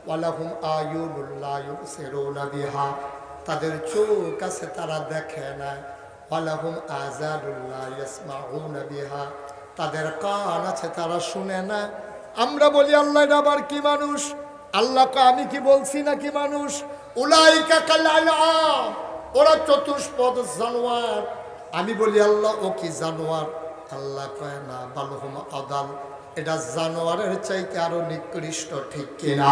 ওয়ালাহুম আয়ুনুল লা ইউবসিরুনা বিহা, তাদের চোখ আছে তারা দেখে না। ওয়ালাহুম আযানুল লা ইয়াসমাউনা বিহা, তাদের কান আছে তারা শুনে না। আমরা বলি আল্লাহ এটা আবার কি মানুষ? আল্লাহ কয় আমি কি বলছি নাকি মানুষ? উলাইকা কাল আনআম, ওরা চতুষ্পদ জানোয়ার। আমি বলি আল্লাহ ও কি জানোয়ার? আল্লাহ কয় না, বালহুম আদাল, এটা জানোয়ারের চাইতে আরো নিকৃষ্ট। ঠিক কিনা?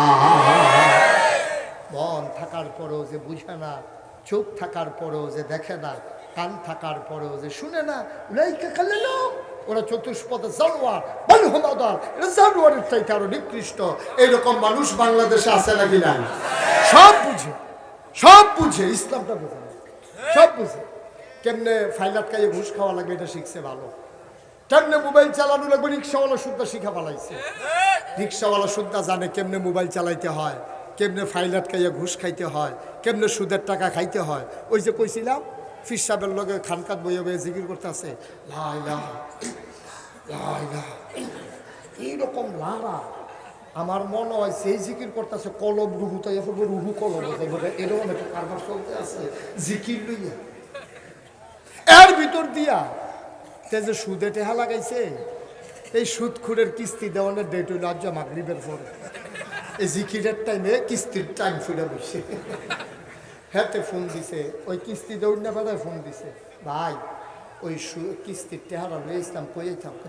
মন থাকার পরেও যে বুঝে না, চোখ থাকার পরেও যে দেখে না, কান থাকার পরেও যে শুনে না, উলাইকা কাল আনআম, ওরা চতুষ্পদ জানোয়ার। বালহুম আদাল, এটা জানোয়ারের চাইতে আরো নিকৃষ্ট। এইরকম মানুষ বাংলাদেশে আছে নাকি না? সব বুঝে, সব বুঝে, ইসলামটা বোঝে না, সব বুঝে। কেমনে ফাইলাত খাইয়ে ঘুষ খাওয়া লাগে এটা শিখছে ভালো, কেমনে মোবাইল চালানো লাগবে রিক্সাওয়ালা সুদ্ধা শিখা পালাইছে। রিক্সাওয়ালা সুদ্ধা জানে কেমনে মোবাইল চালাইতে হয়, কেমনে ফাইলাত খাইয়ে ঘুষ খাইতে হয়, কেমনে সুদের টাকা খাইতে হয়। ওই যে কইছিলাম ফির সাহেবের লগে খানকাত বইয়ে বইয়ে জিকির করতে আছে, লা ইলাহা লা ইলাহা, এইরকম লারা। আমার মনে হয় সেই জিকির করতেছে কলম রুহু, তাই রুহু কলম, এরকম একটা কারবার চলতে আছে জিকির লইয়া। এর ভিতর দিয়া তে যে সুদে টেহা লাগাইছে, এই সুদখুরের কিস্তি দেওয়ানোর ডেট হইল আজ মাগরিবের পরে। এই জিকিরের টাইমে কিস্তির টাইম ফিরে বসে হাতে ফোন দিছে, ওই কিস্তি দৌড় না বেড়ায় ফোন দিছে, ভাই ওই কিস্তির টেহারা লয়ে ইসলাম কইয়াই থাকবে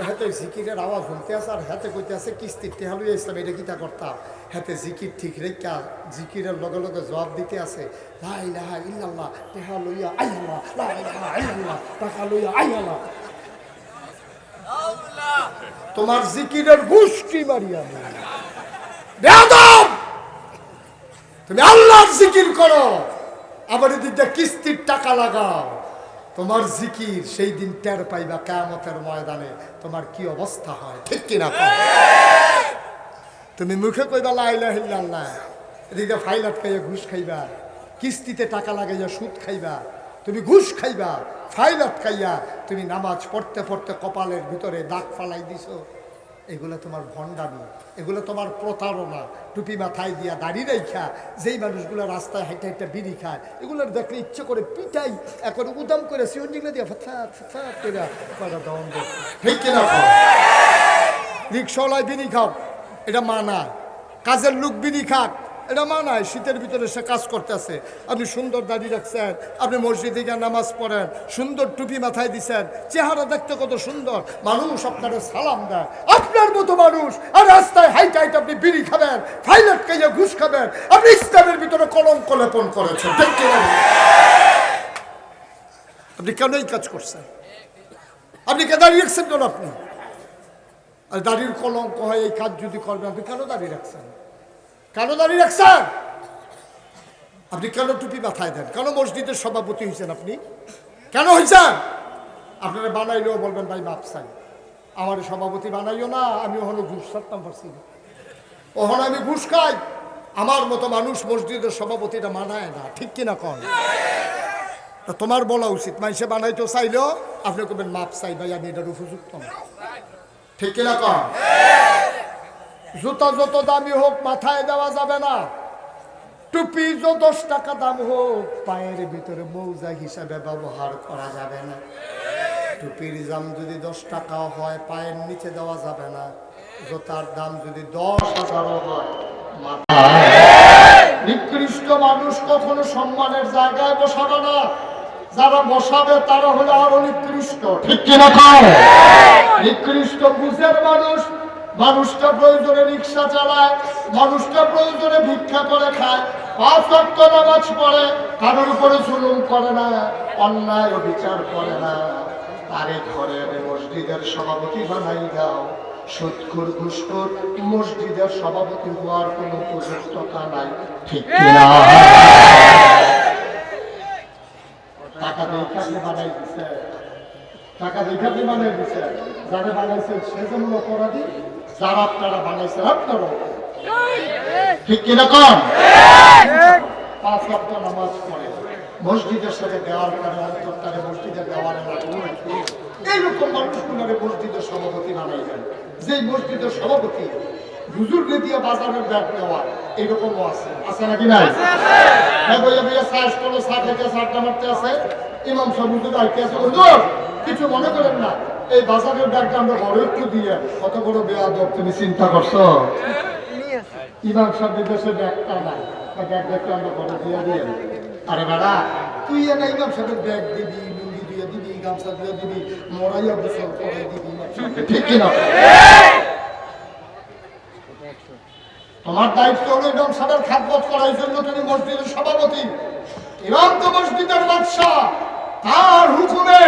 হাতে জিকিরের আওয়াজ শুনতে আছে, আর হাতে কইতে আছে কিস্তির টেহা লইয়া ইসলাম, এটা কিতা করতাম। হাতে জিকির ঠিক রেখা জিকিরের লগে লগে জবাব দিতে আছে, লা ইলাহা ইল্লাল্লাহ, টেহা লইয়া আইয়াল্লাহ, লা ইলাহা ইল্লাল্লাহ, টাকা লইয়া আইয়াল্লাহ। তোমার জিকিরের গোষ্ঠী মারিয়া বেয়াদব, তুমি আল্লাহর জিকির করো, আবার এদিকটা কিস্তির টাকা লাগাও। তোমার জিকির সেই দিন টের পাইবা কিয়ামতের ময়দানে তোমার কি অবস্থা হয়। ঠিক কিনা? তুমি মুখে কইবা লা ইলাহা ইল্লাল্লাহ, এদিকে ফাইলাত খাইয়া ঘুষ খাইবা, কিস্তিতে টাকা লাগাইয়া সুদ খাইবা, তুমি ঘুষ খাইবা, ফাইলাত খাইয়া তুমি নামাজ পড়তে পড়তে কপালের ভিতরে দাগ ফালাই দিছো। এগুলো তোমার ভণ্ডামি, এগুলো তোমার প্রতারণা। টুপি মাথায় দিয়া দাড়ি রেখা যেই মানুষগুলো রাস্তায় হেঁটে হেঁটে বিড়ি খায়, এগুলোর দেখলে ইচ্ছে করে পিটাই, এখন উদাম করে সিওনজিগুলো দিয়া ঠিক কিনা? রিক্সাওয়ালায় বিড়ি খাও, এটা মানা। কাজের লোক বিড়ি খাক, এটা মানায়। শীতের ভিতরে সে কাজ করতেছে, আপনি সুন্দর দাড়ি রাখছেন, আপনি মসজিদে গিয়ে নামাজ পড়েন, সুন্দর টুপি মাথায় দিচ্ছেন, চেহারা দেখতে কত সুন্দর, মানুষ আপনারা সালাম দেয়। আপনার মতো মানুষ আর রাস্তায় হাইট হাইট আপনি বিড়ি খাবেন, ফাইলাট খাইয়া ঘুষ খাবেন, আপনি ইসলামের ভিতরে কলঙ্ক লেপন করেছেন। আপনি কেন এই কাজ করছেন? আপনি কে দাঁড়িয়ে রাখছেন কেন? আপনি আর দাড়ির কলঙ্ক হয় এই কাজ যদি করবেন, আপনি কেন দাঁড়িয়ে রাখছেন? কেন দাঁড়িয়ে রাখছেন? আপনি কেন টুপি মাথায় দেন? কেন মসজিদের সভাপতি হয়েছেন? আপনি কেন হয়েছেন? আপনারা বানাইলেও বলবেন ভাই মাপ চাই, আমার সভাপতি বানাইও না, আমি ওখানে ঘুষ ছাড়তাম পারছি না, ওখানে আমি ঘুষ খাই। আমার মতো মানুষ মসজিদের সভাপতিটা মানায় না। ঠিক কিনা কন? তোমার বলা উচিত, মানুষে বানাইতে চাইলেও আপনি করবেন মাপ চাই ভাই, আমি এটার উপযুক্ত না। ঠিক কিনা কন? জুতা যত দামি হোক মাথায় দেওয়া যাবে না, টুপি যত 10 টাকা দাম হোক পায়ের ভিতরে মৌজা হিসাবে ব্যবহার করা যাবে না। টুপির দাম যদি 10 টাকাও হয় পায়ের নিচে দেওয়া যাবে না। জুতার দাম যদি 10,000 হয় নিকৃষ্ট মানুষ কখনো সম্মানের জায়গায় বসাবে না। যারা বসাবে তারা হলো আরো নিকৃষ্ট। ঠিক কিনা? নিকৃষ্ট বুঝের মানুষ, মানুষটা প্রয়োজনে রিক্সা চালায়, মানুষটা প্রয়োজনে ভিক্ষা করে খায়, 5 ওয়াক্ত নামাজ পড়ে, কারোর উপরে জুলুম করে না, অন্যায় বিচার করে না, তারে ঘরে মসজিদের সভাপতি বানাই দাও। সুদখোর ঘুষখোর মসজিদের সভাপতি হওয়ার কোনো উপযুক্ততা নাই। ঠিক কিনা? দেখাতে বানাই দিছে, টাকা দেখাতে বানাই দিছে। যারা বানাইছে সে যেমন অপরাধী, যারা আপনারা বানাইছেন আপনারা ঠিক কিরকম। 5 ওয়াক্ত নামাজ পড়ে, মসজিদের সাথে দেওয়ার কারণে অন্তর্তারে মসজিদের দেওয়ারে এইরকম মানুষগুলোরে মসজিদের সভাপতি বানাইবেন। যে মসজিদের সভাপতি হুজুরকে দিয়ে বাজারের ব্যাগ নেওয়া, এইরকমও আছে, আছে নাকি নাই? হ্যাঁ বইয়া বইয়া সাজ করলো, চা খেতে আড্ডা মারতে আছে, ইমাম সাহেব হুজুর আইতে আছে, হুজুর কিছু মনে করেন না, এই বাজারের ব্যাগটা আমরা ঘরে একটু দিয়ে, কত বড় বেয়াদব তুমি চিন্তা করছো? ইমাম সাহেব বিদেশে ব্যাগটা নাই, ব্যাগ ব্যাগটা আমরা ঘরে দিয়ে দিয়ে। আরে বাড়া, তুই না ইমাম সাহেবের ব্যাগ দিবি, লুঙ্গি দিয়ে দিবি, গামছা দিয়ে দিবি, মরাইয়া গোসল করে দিবি, ঠিক কিনা? তোমার দায়িত্ব হলো ইমাম সাহেবের খেদমত করার জন্য, তুমি মসজিদের সভাপতি। ইমাম তো মসজিদের বাদশা, তার হুকুমে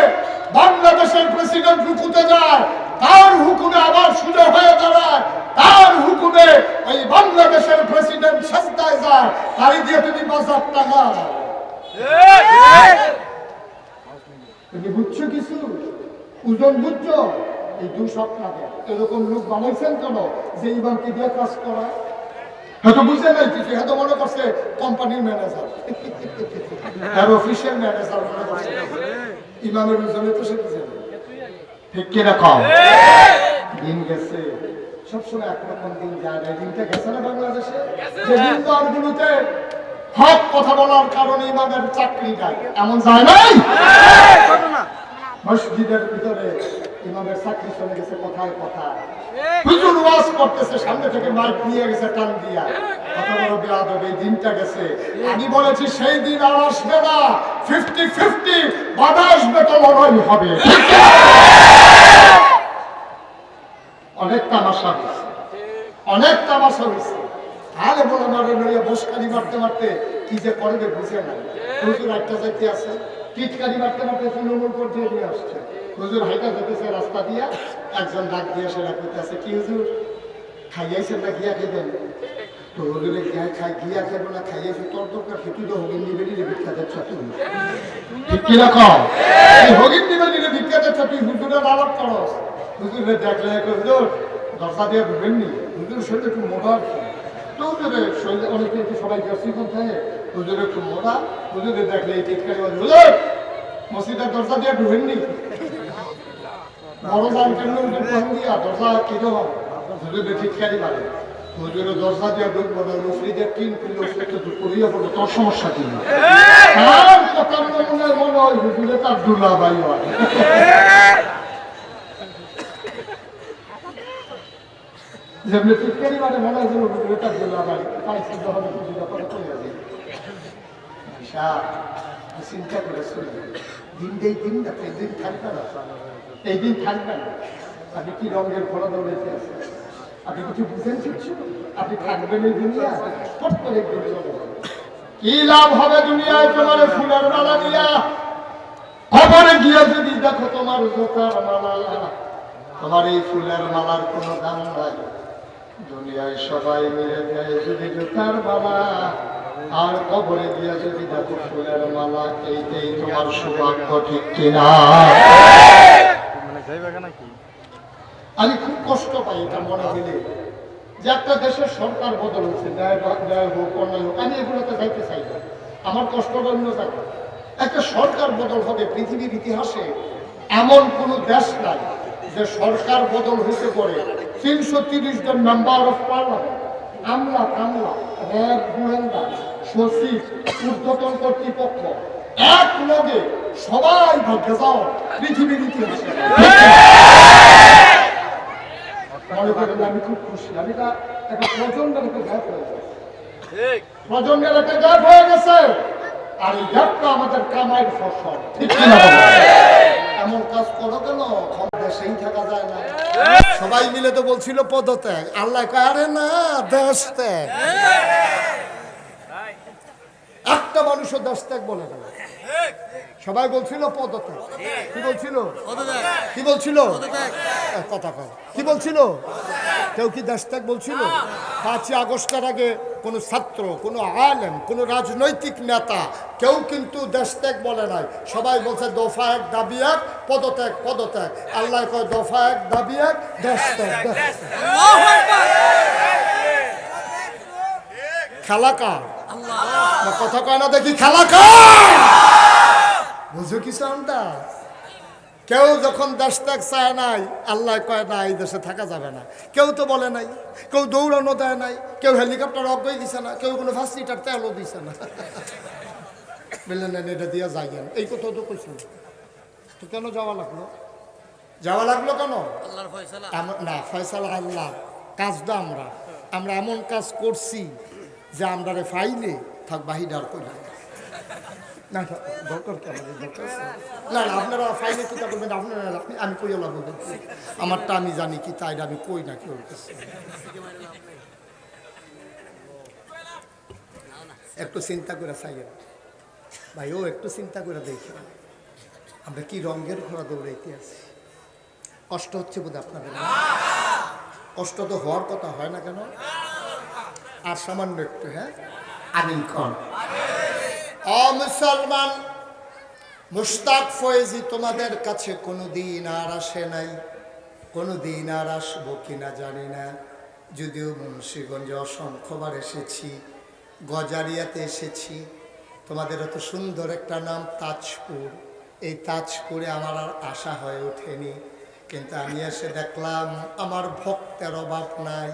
বাংলাদেশের প্রেসিডেন্ট রুকুতে যায়, তার হুকুমে আবার সোজা হয়ে দাঁড়ায়, তার হুকুমে ওই বাংলাদেশের প্রেসিডেন্ট সাজদায় যায়, তাই দিয়ে তুমি বাজার টাকা। তুমি বুঝছো কিছু? ওজন বুঝছো? এই 2 সপ্তাহ এরকম লোক বানাইছেন কেন যে ইমামকে দিয়ে কাজ করায়? হয়তো বুঝে নাই কিছু, হয়তো মনে করছে কোম্পানির ম্যানেজার, আর অফিসিয়াল ম্যানেজার মনে করছে। ইমামের ওজনে তো সে বুঝে না, ঠিক কিরকম? দিন গেছে, সবসময় একরকম দিন যায় না। দিনটা গেছে না বাংলাদেশে, যে দিনগুলোতে হক কথা বলার কারণে ইমামের চাকরি যায়, এমন যায় নাই? মসজিদের ভিতরে ইমামের চাকরি চলে গেছে কথায় কথা, হুজুর ওয়াজ করতেছে, সামনে থেকে মাইক নিয়ে গেছে টান দিয়া, কত বড় বেয়াদব। এই দিনটা গেছে, আমি বলেছি সেই দিন আর আসবে না। 50-50 বাধা আসবে তো লড়াই হবে। অনেক তামাশা হয়েছে, অনেক তামাশা হয়েছে। আলে বলে মারে লইয়া বসকারি মারতে মারতে কি যে করবে বুঝে না। হুজুর একটা যাইতে আছে, টিটকারি মারতে মারতে তৃণমূল পর্যায়ে নিয়ে আসছে। হুজুর হাইটা যেতেছে রাস্তা দিয়া, একজন ডাক দিয়ে সেটা করতেছে, কি হুজুর খাইয়াইছেন না গিয়া খেবেন? তো হুজুরে গিয়া খেবো না, খাইয়াছে তোর দরকার, সেটু তো হগিন নিবেদিনে ভিক্ষা দিচ্ছ তুমি, ঠিক কিরকম? হগিন নিবেদিনে ভিক্ষা দিচ্ছ তুই, হুজুরের আলাপ করস। হুজুরে দেখলে হুজুর দরজা দিয়ে ঢুকেননি, হুজুর শরীরে একটু মোটা, তো হুজুরে শরীরে অনেকে একটু সবাই গেছিকন থাকে, হুজুরে একটু মোটা, হুজুরে দেখলে এই টিটকারি হুজুর মসজিদের দরজা দিয়ে ঢুকেননি, বড় যান কেন হুজুর কখন দিয়া দরজা কিরকম? হুজুরে টিটকারি মারে, হুজুরে দরজা দিয়ে ঢুকবো না, মুসলিদের 3 কিলো একটু করিয়া পড়বো, তোর সমস্যা কি? তার কথা মনে হয় হুজুরে তার দুলাভাই হয়। যেমনি টিটকারি মানে মনে হয় হুজুরে তার দুলাভাই, তাই সিদ্ধ হবে হুজুরে করে চলে যাবে। চিন্তা করে শুনে দিনটাই দিন না, এই দিন থাকবে না, এই দিন থাকবে না। আপনি কি রঙের ঘোড়া দৌড়েছে আছে, আপনি কিছু বুঝেন কিছু? আপনি থাকবেন এই দুনিয়া, ফট করে একদিন চলে যাবে। কি লাভ হবে দুনিয়ায় তোমার ফুলের মালা দিয়া, খবরে গিয়ে যদি দেখো তোমার জোতার মালা, তোমার এই ফুলের মালার কোনো দাম নাই। দুনিয়ায় সবাই মিলে দেয় যদি জোতার মালা, আর কবরে গিয়া যদি দেখো ফুলের মালা, এইটাই তোমার সৌভাগ্য, ঠিক কিনা? আমি খুব কষ্ট পাই এটা মনে হইলে, যে একটা দেশের সরকার বদল হচ্ছে, ন্যায় হোক অন্যায় হোক, আমি এগুলোতে যাইতে চাই না, আমার কষ্টটা অন্য জায়গায়। একটা সরকার বদল হবে, পৃথিবীর ইতিহাসে এমন কোন দেশ নাই যে সরকার বদল হইতে পারে 330 জন মেম্বার অফ পার্লামেন্ট, আমলা কামলা, র্যাব, গোয়েন্দা, সচিব, ঊর্ধ্বতন কর্তৃপক্ষ এক লগে সবাই ভাগ্যে যাও পৃথিবীর ইতিহাসে। মনে করেন আমি খুব খুশি, আমি একটা প্রজন্মের একটা গ্যাপ হয়ে গেছে, প্রজন্মের একটা গ্যাপ হয়ে গেছে, আর এই গ্যাপটা আমাদের কামাইয়ের ফসল, ঠিক কিনা? এমন কাজ করো কেন, দেশেই থাকা যায় না। সবাই মিলে তো বলছিল পদত্যাগ, আল্লাহ কয় আরে না, দেশ ত্যাগ। একটা মানুষও দেশ ত্যাগ বলে না, সবাই বলছিল পদত্যাগ। কি বলছিল? কি বলছিল? কথা কয় কি বলছিল? কেউ কি দেশ ত্যাগ বলছিল? 5ই আগস্টের আগে কোনো ছাত্র, কোনো আলেম, কোনো রাজনৈতিক নেতা কেউ কিন্তু দেশ ত্যাগ বলে নাই। সবাই বলছে দফা এক দাবি এক, পদত্যাগ পদত্যাগ। আল্লাহ কয় দফা এক দাবি এক, দেশ ত্যাগ দেশ ত্যাগ। খেলা কার? কথা কয় না দেখি, খেলা কার? বুঝো কিছু আমরা কেউ যখন দেশ ত্যাগ চায় নাই, আল্লাহ কয় না এই দেশে থাকা যাবে না। কেউ তো বলে নাই, কেউ দৌড়ানো দেয় নাই, কেউ হেলিকপ্টার অজ্ঞই দিছে না, কেউ কোনো 5 লিটার তেলও দিছে না। বললেন এটা দিয়ে যাইয়েন, এই কথা তো কইছেন। তো কেন যাওয়া লাগলো? যাওয়া লাগলো কেন? না, ফয়সালা আল্লাহ, কাজটা আমরা এমন কাজ করছি যে আমরা ফাইলে থাক বাহিদার কইলাম না, দরকার কেন? দরকার না, আপনারা ফাইলে কি করবেন আপনারা, আমি কই আল্লাহ বলবেন আমারটা আমি জানি কি, তাই আমি কই না কেউ। একটু চিন্তা করে চাইয়েন ভাই, ও একটু চিন্তা করে দেখি আমরা কি রঙের ঘোড়া দৌড়াইতে আছি। কষ্ট হচ্ছে বোধ আপনাদের? কষ্ট তো হওয়ার কথা, হয় না কেন? আর সামান্য একটু, হ্যাঁ আমিন খান। মুসলমান মুশতাক ফয়েজি তোমাদের কাছে কোনোদিন আর আসে নাই, কোনোদিন আর আসবো কিনা জানি না। যদিও মুন্সিগঞ্জে অসংখ্যবার এসেছি, গজারিয়াতে এসেছি। তোমাদের এত সুন্দর একটা নাম তাজপুর, এই তাজপুরে আমার আর আশা হয়ে ওঠেনি। কিন্তু আমি এসে দেখলাম আমার ভক্তের অভাব নাই।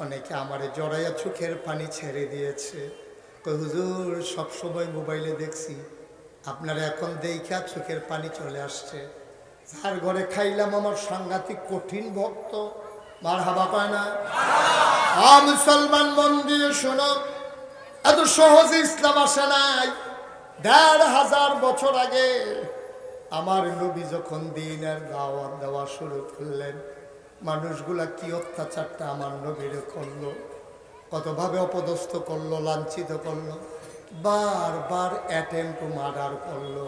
অনেকে আমারে জড়াইয়া চোখের পানি ছেড়ে দিয়েছে। কই হুজুর সবসময় মোবাইলে দেখছি, আপনারা এখন দেখা চোখের পানি চলে আসছে। যার ঘরে খাইলাম আমার সাংঘাতিক কঠিন ভক্ত, মার হাবা পায় না। মুসলমান মন দিয়ে শোনো, এত সহজে ইসলাম আসে নাই। ১৫০০ বছর আগে আমার নবী যখন দ্বীনের দাওয়াত দেওয়া শুরু করলেন, মানুষগুলা কি অত্যাচারটা আমার নবীরে করলো, কতভাবে অপদস্থ করলো, লাঞ্ছিত করলো, বারবার অ্যাটেম্প টু মার্ডার করলো,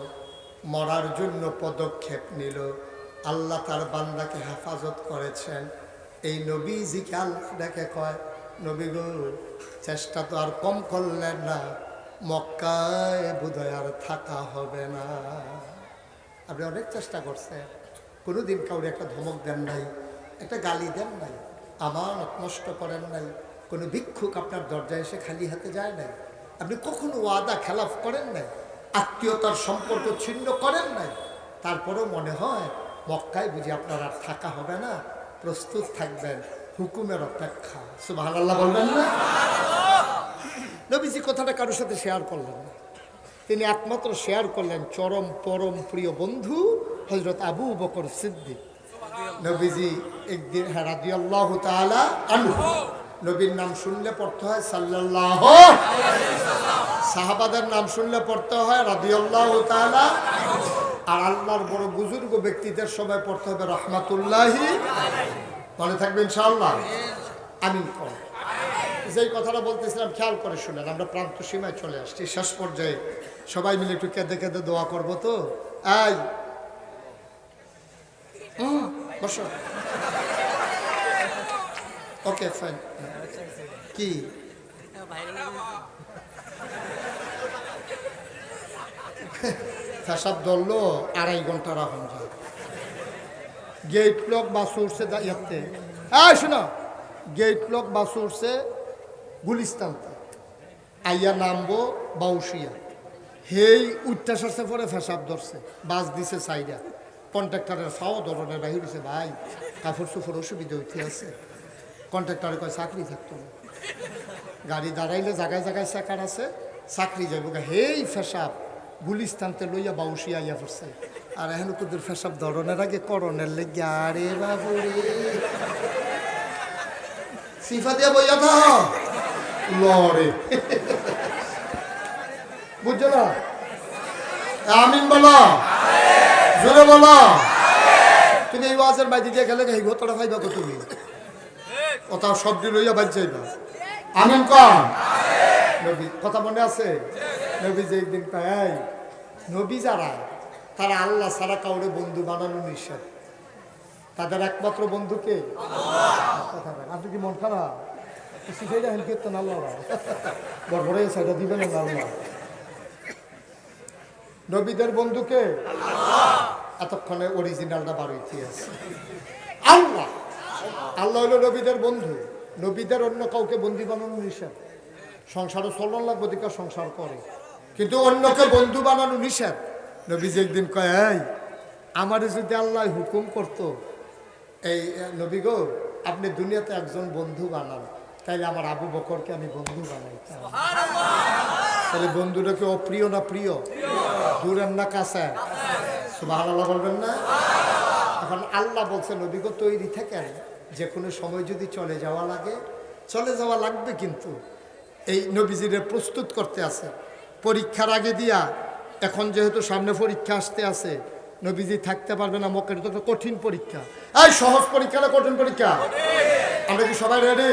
মরার জন্য পদক্ষেপ নিল। আল্লাহ তার বান্দাকে হেফাজত করেছেন। এই নবীজিকে আল্লাহ ডেকে কয়, নবী গো চেষ্টা তো আর কম করলেন না, মক্কায় বোধহয় আর থাকা হবে না। আপনি অনেক চেষ্টা করছেন, কোনোদিন কাউরে একটা ধমক দেন নাই, একটা গালি দেন নাই, আমানত নষ্ট করেন নাই, কোনো ভিক্ষুক আপনার দরজায় এসে খালি হাতে যায় নাই, আপনি কখনো ওয়াদা খেলাফ করেন নাই, আত্মীয়তার সম্পর্ক ছিন্ন করেন নাই। তারপরেও মনে হয় মক্কায় বুঝি আপনার আর থাকা হবে না, প্রস্তুত থাকবেন হুকুমের অপেক্ষা। সুবহানাল্লাহ বলবেন না? নবীজি কথাটা কারোর সাথে শেয়ার করলেন না, তিনি একমাত্র শেয়ার করলেন চরম পরম প্রিয় বন্ধু হযরত আবু বকর সিদ্দিক। নবীজি একদিন রাদিয়াল্লাহু তাআলা আনহু, নবীর নাম শুনলে পড়তে হয় সাল্লাল্লাহু আলাইহি ওয়াসাল্লাম, সাহাবাদের নাম শুনলে পড়তে হয় রাদিয়াল্লাহু তাআলা, আর আল্লাহর বড় বুজুর্গ ব্যক্তিদের সবাই পড়তে হবে রাহমাতুল্লাহি আলাইহি। মনে থাকবে ইনশাআল্লাহ? আমিন কর। যেই কথাটা বলতেছিলাম খেয়াল করে শুনেন, আমরা প্রান্ত সীমায় চলে আসছি, শেষ পর্যায়ে সবাই মিলে একটু কেঁদে কেঁদে দোয়া করবো তো। এই বসো, ওকে ফাইন। কি ফেসাব ধরলো, 2.5 ঘন্টা রাখুন যায়। গেট লক বাস উঠছে ইয়াতে, শোনো, গেট লক বাস উঠছে গুলিস্তানতে, আইয়া নামবো বাউসিয়া, হেই উত্তাসে পরে ফেসাব ধরছে, বাস দিছে সাইডা, কন্ট্রাক্টরের ফাও ধরনের বাহির হয়েছে, ভাই কাপড় চোপড় অসুবিধা হইতে আছে। কন্ট্রাক্টরে কয় চাকরি থাকতো না, গাড়ি দাঁড়াইলে জায়গায় জায়গায় চাকার আছে, চাকরি যাইব। হেই ফেসাব গুলিস্তানতে লইয়া বাউসিয়া আইয়া পড়ছে। আর এখন তোদের ফেসাব ধরনের আগে করণের লেগে, আরে বাবুরে সিফা দিয়া বইয়া থাক লড়ে, বুঝছো না? আমিন বলো, জোরে বলো। তুমি এই ওয়াজের বাইরে দিয়ে গেলে এই ঘটনা পাইবা কো তুমি, কথা শব্দ লইয়া বাজ যাইবা। আমিন কর। নবী কথা মনে আছে? নবী যে একদিন পাই, নবী যারা তারা আল্লাহ ছাড়া কাউরে বন্ধু বানানো নিষেধ, তাদের একমাত্র বন্ধুকে। আপনি কি মন খারাপ? সেটা হেন কীর্তন আল্লাহ বড় বড় সেটা দিবেন না আল্লাহ। নবীদের বন্ধুকে এতক্ষণে অরিজিনালটা বার হইতে আছে। আল্লাহ আল্লাহ হলো নবীদের বন্ধু। নবীদের অন্য কাউকে বন্দি বানানো নিষেধ। সংসারও চলন লাগবে দিকে সংসার করে, কিন্তু অন্যকে বন্ধু বানানো নিষেধ। নবীজি একদিন কয়, এই আমারে যদি আল্লাহ হুকুম করতো, এই নবী গো আপনি দুনিয়াতে একজন বন্ধু বানান, তাইলে আমার আবু বকরকে আমি বন্ধু বানাইতাম। তাহলে বন্ধুটা কি অপ্রিয় না প্রিয়? দূরের না কাছে? সুবহানাল্লাহ বলবেন না? এখন আল্লাহ বলছে নবী গো তৈরি থাকেন, যে কোনো সময় যদি চলে যাওয়া লাগে, চলে যাওয়া লাগবে। কিন্তু এই নবীজিরে প্রস্তুত করতে আছে পরীক্ষার আগে দিয়া। এখন যেহেতু সামনে পরীক্ষা আসতে আছে, নবীজি থাকতে পারবে না মক্কায়। তো একটা কঠিন পরীক্ষা। এই সহজ পরীক্ষা না কঠিন পরীক্ষা? আমরা কি সবাই রেডি?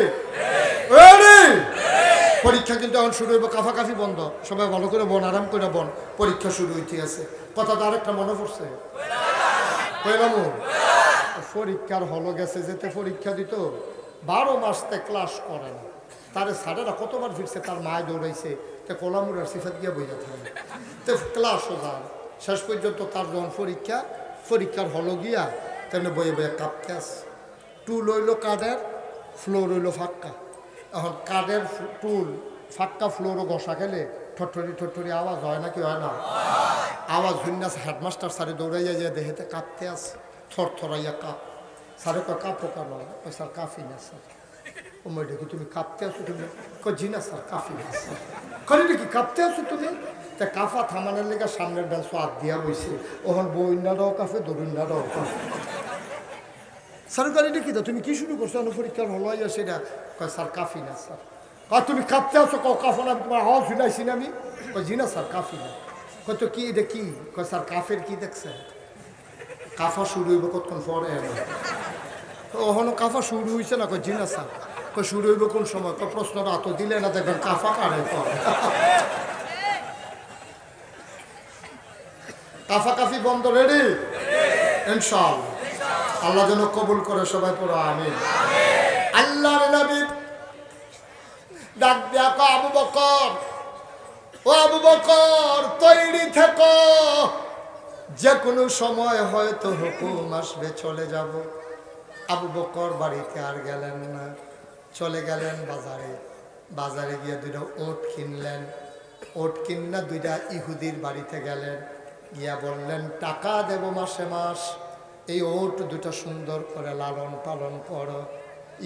রেডি? পরীক্ষা কিন্তু এখন শুরু হইব। কাফাকাফি বন্ধ, সবাই ভালো করে বন, আরাম করে বন। পরীক্ষা শুরু হইতে আছে। কথা তো আরেকটা মনে পড়ছে, পরীক্ষার হলো গেছে যেতে পরীক্ষা দিত, 12 মাসতে ক্লাস করে না। তারে স্যারেরা কতবার ফিরছে, তার মায় দৌড়াইছে, তো কোলামুরার সিফাত গিয়া বইয়া থাকে, তো ক্লাসও যান। শেষ পর্যন্ত তার যখন পরীক্ষার হলো গিয়া তেমনি বইয়ে বইয়ে কাঁপতে আসে। টুল হইল কাঠের, ফ্লোর হইল ফাক্কা। এখন কাঠের টুল ফাক্কা ফ্লোরও ঘষা খেলে ঠট্টরি ঠট্টরি আওয়াজ হয় না? কি হয় না? আওয়াজ ভিন্নাস। হেডমাস্টার স্যারে দৌড়াইয়া যায়, দেহেতে কাঁপতে আসে, থরথরাইয়া কাঁপ। স্যারে কয় কাঁপো কেন? ওই স্যার কাঁপি না স্যার। ও মই দেখি তুমি কাঁপতে আসো তুমি? জি না স্যার কাঁপি না স্যার। করি দেখি কাঁপতে আসো তুমি? তা কাঁফা থামানোর লেগে সামনের বেঞ্চ হাত দিয়া বইছে। ওখান বইন্যাটাও কাঁপে, দরুন্যাটাও কাঁপে। স্যার গাড়ি দেখি তো তুমি কি শুরু করছো? পরীক্ষার হলো সেটা? কয় স্যার কাঁপি না স্যার। তুমি কাঁপতে আসো? কাঁফো না? তোমার আওয়াজ শুনাইছি না আমি? জি না স্যার কাঁপি না। কত কি এটা কি? কয় স্যার কাফের কি দেখছেন? কাফা শুরু হইব কতক্ষণ পরে? ওখানে কাফা শুরু হয়েছে না? জি না স্যার। শুরু হইব কোন সময়? প্রশ্নটা এত দিলে না, দেখবেন কাফা কারে পরে। কাফাকাফি বন্ধ। রেডি? ইনশাআল্লাহ। আল্লাহ যেন কবুল করে। সবাই পড়ো আমিন। আল্লাহর নবী ডাক দিয়া কয়, আবু বকর, ও আবু বকর তৈরি থেকো, যে কোনো সময় হয়তো হুকুম আসবে, চলে যাব। আবু বকর বাড়িতে আর গেলেন না, চলে গেলেন বাজারে। বাজারে গিয়ে 2টা ওট কিনলেন। ওট কিনা 2টা ইহুদির বাড়িতে গেলেন, গিয়া বললেন টাকা দেব মাসে মাস, এই ওট 2টা সুন্দর করে লালন পালন করো।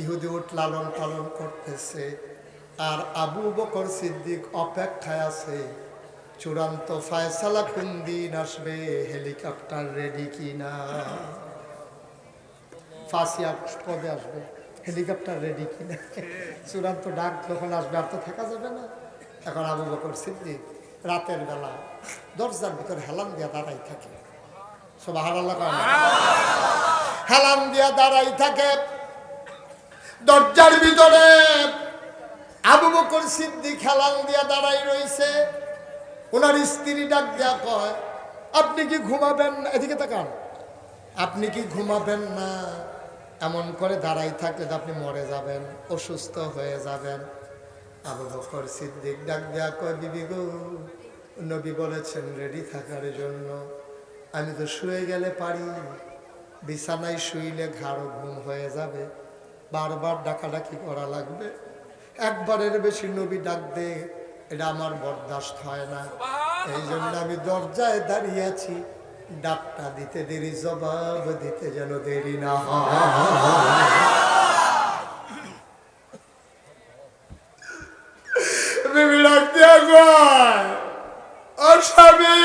ইহুদি ওট লালন পালন করতেছে, আর আবু বকর সিদ্দিক অপেক্ষায় আছে চূড়ান্ত ফয়সালা কোন দিন আসবে, হেলিকপ্টার রেডি কিনা। ফাঁসিয়া কবে আসবে, হেলিকপ্টার রেডি কিনা, চূড়ান্ত ডাক যখন আসবে আর তো থাকা যাবে না। এখন আবু বকর সিদ্দিক রাতের বেলা দরজার ভিতরে হেলান দিয়া দাঁড়াই থাকে। সুবহানাল্লাহ। হেলান দিয়া দাঁড়াই থাকে দরজার ভিতরে। আবু বকর সিদ্দিক হেলান দিয়া দাঁড়াই রইছে। ওনার স্ত্রী ডাক দিয়া কয়, আপনি কি ঘুমাবেন না? এদিকে তাকান। আপনি কি ঘুমাবেন না? এমন করে দাঁড়াই থাকলে আপনি মরে যাবেন, অসুস্থ হয়ে যাবেন। আবু বকর সিদ্দিক ডাক দিয়া কয়, বিবি গো, নবী বলেছেন রেডি থাকার জন্য। আমি তো শুয়ে গেলে পারি, বিছানায় শুইলে ঘাড় ঘুম হয়ে যাবে, বারবার ডাকাডাকি করা লাগবে। একবারের বেশি নবী ডাক দে, এটা আমার বরদাস্ত হয় না। এই জন্য আমি দরজায় দাঁড়িয়ে আছি, ডাকটা দিতে দেরি, জবাব দিতে যেন দেরি না হয়। ডাক দিয়া কয়, ও স্বামী,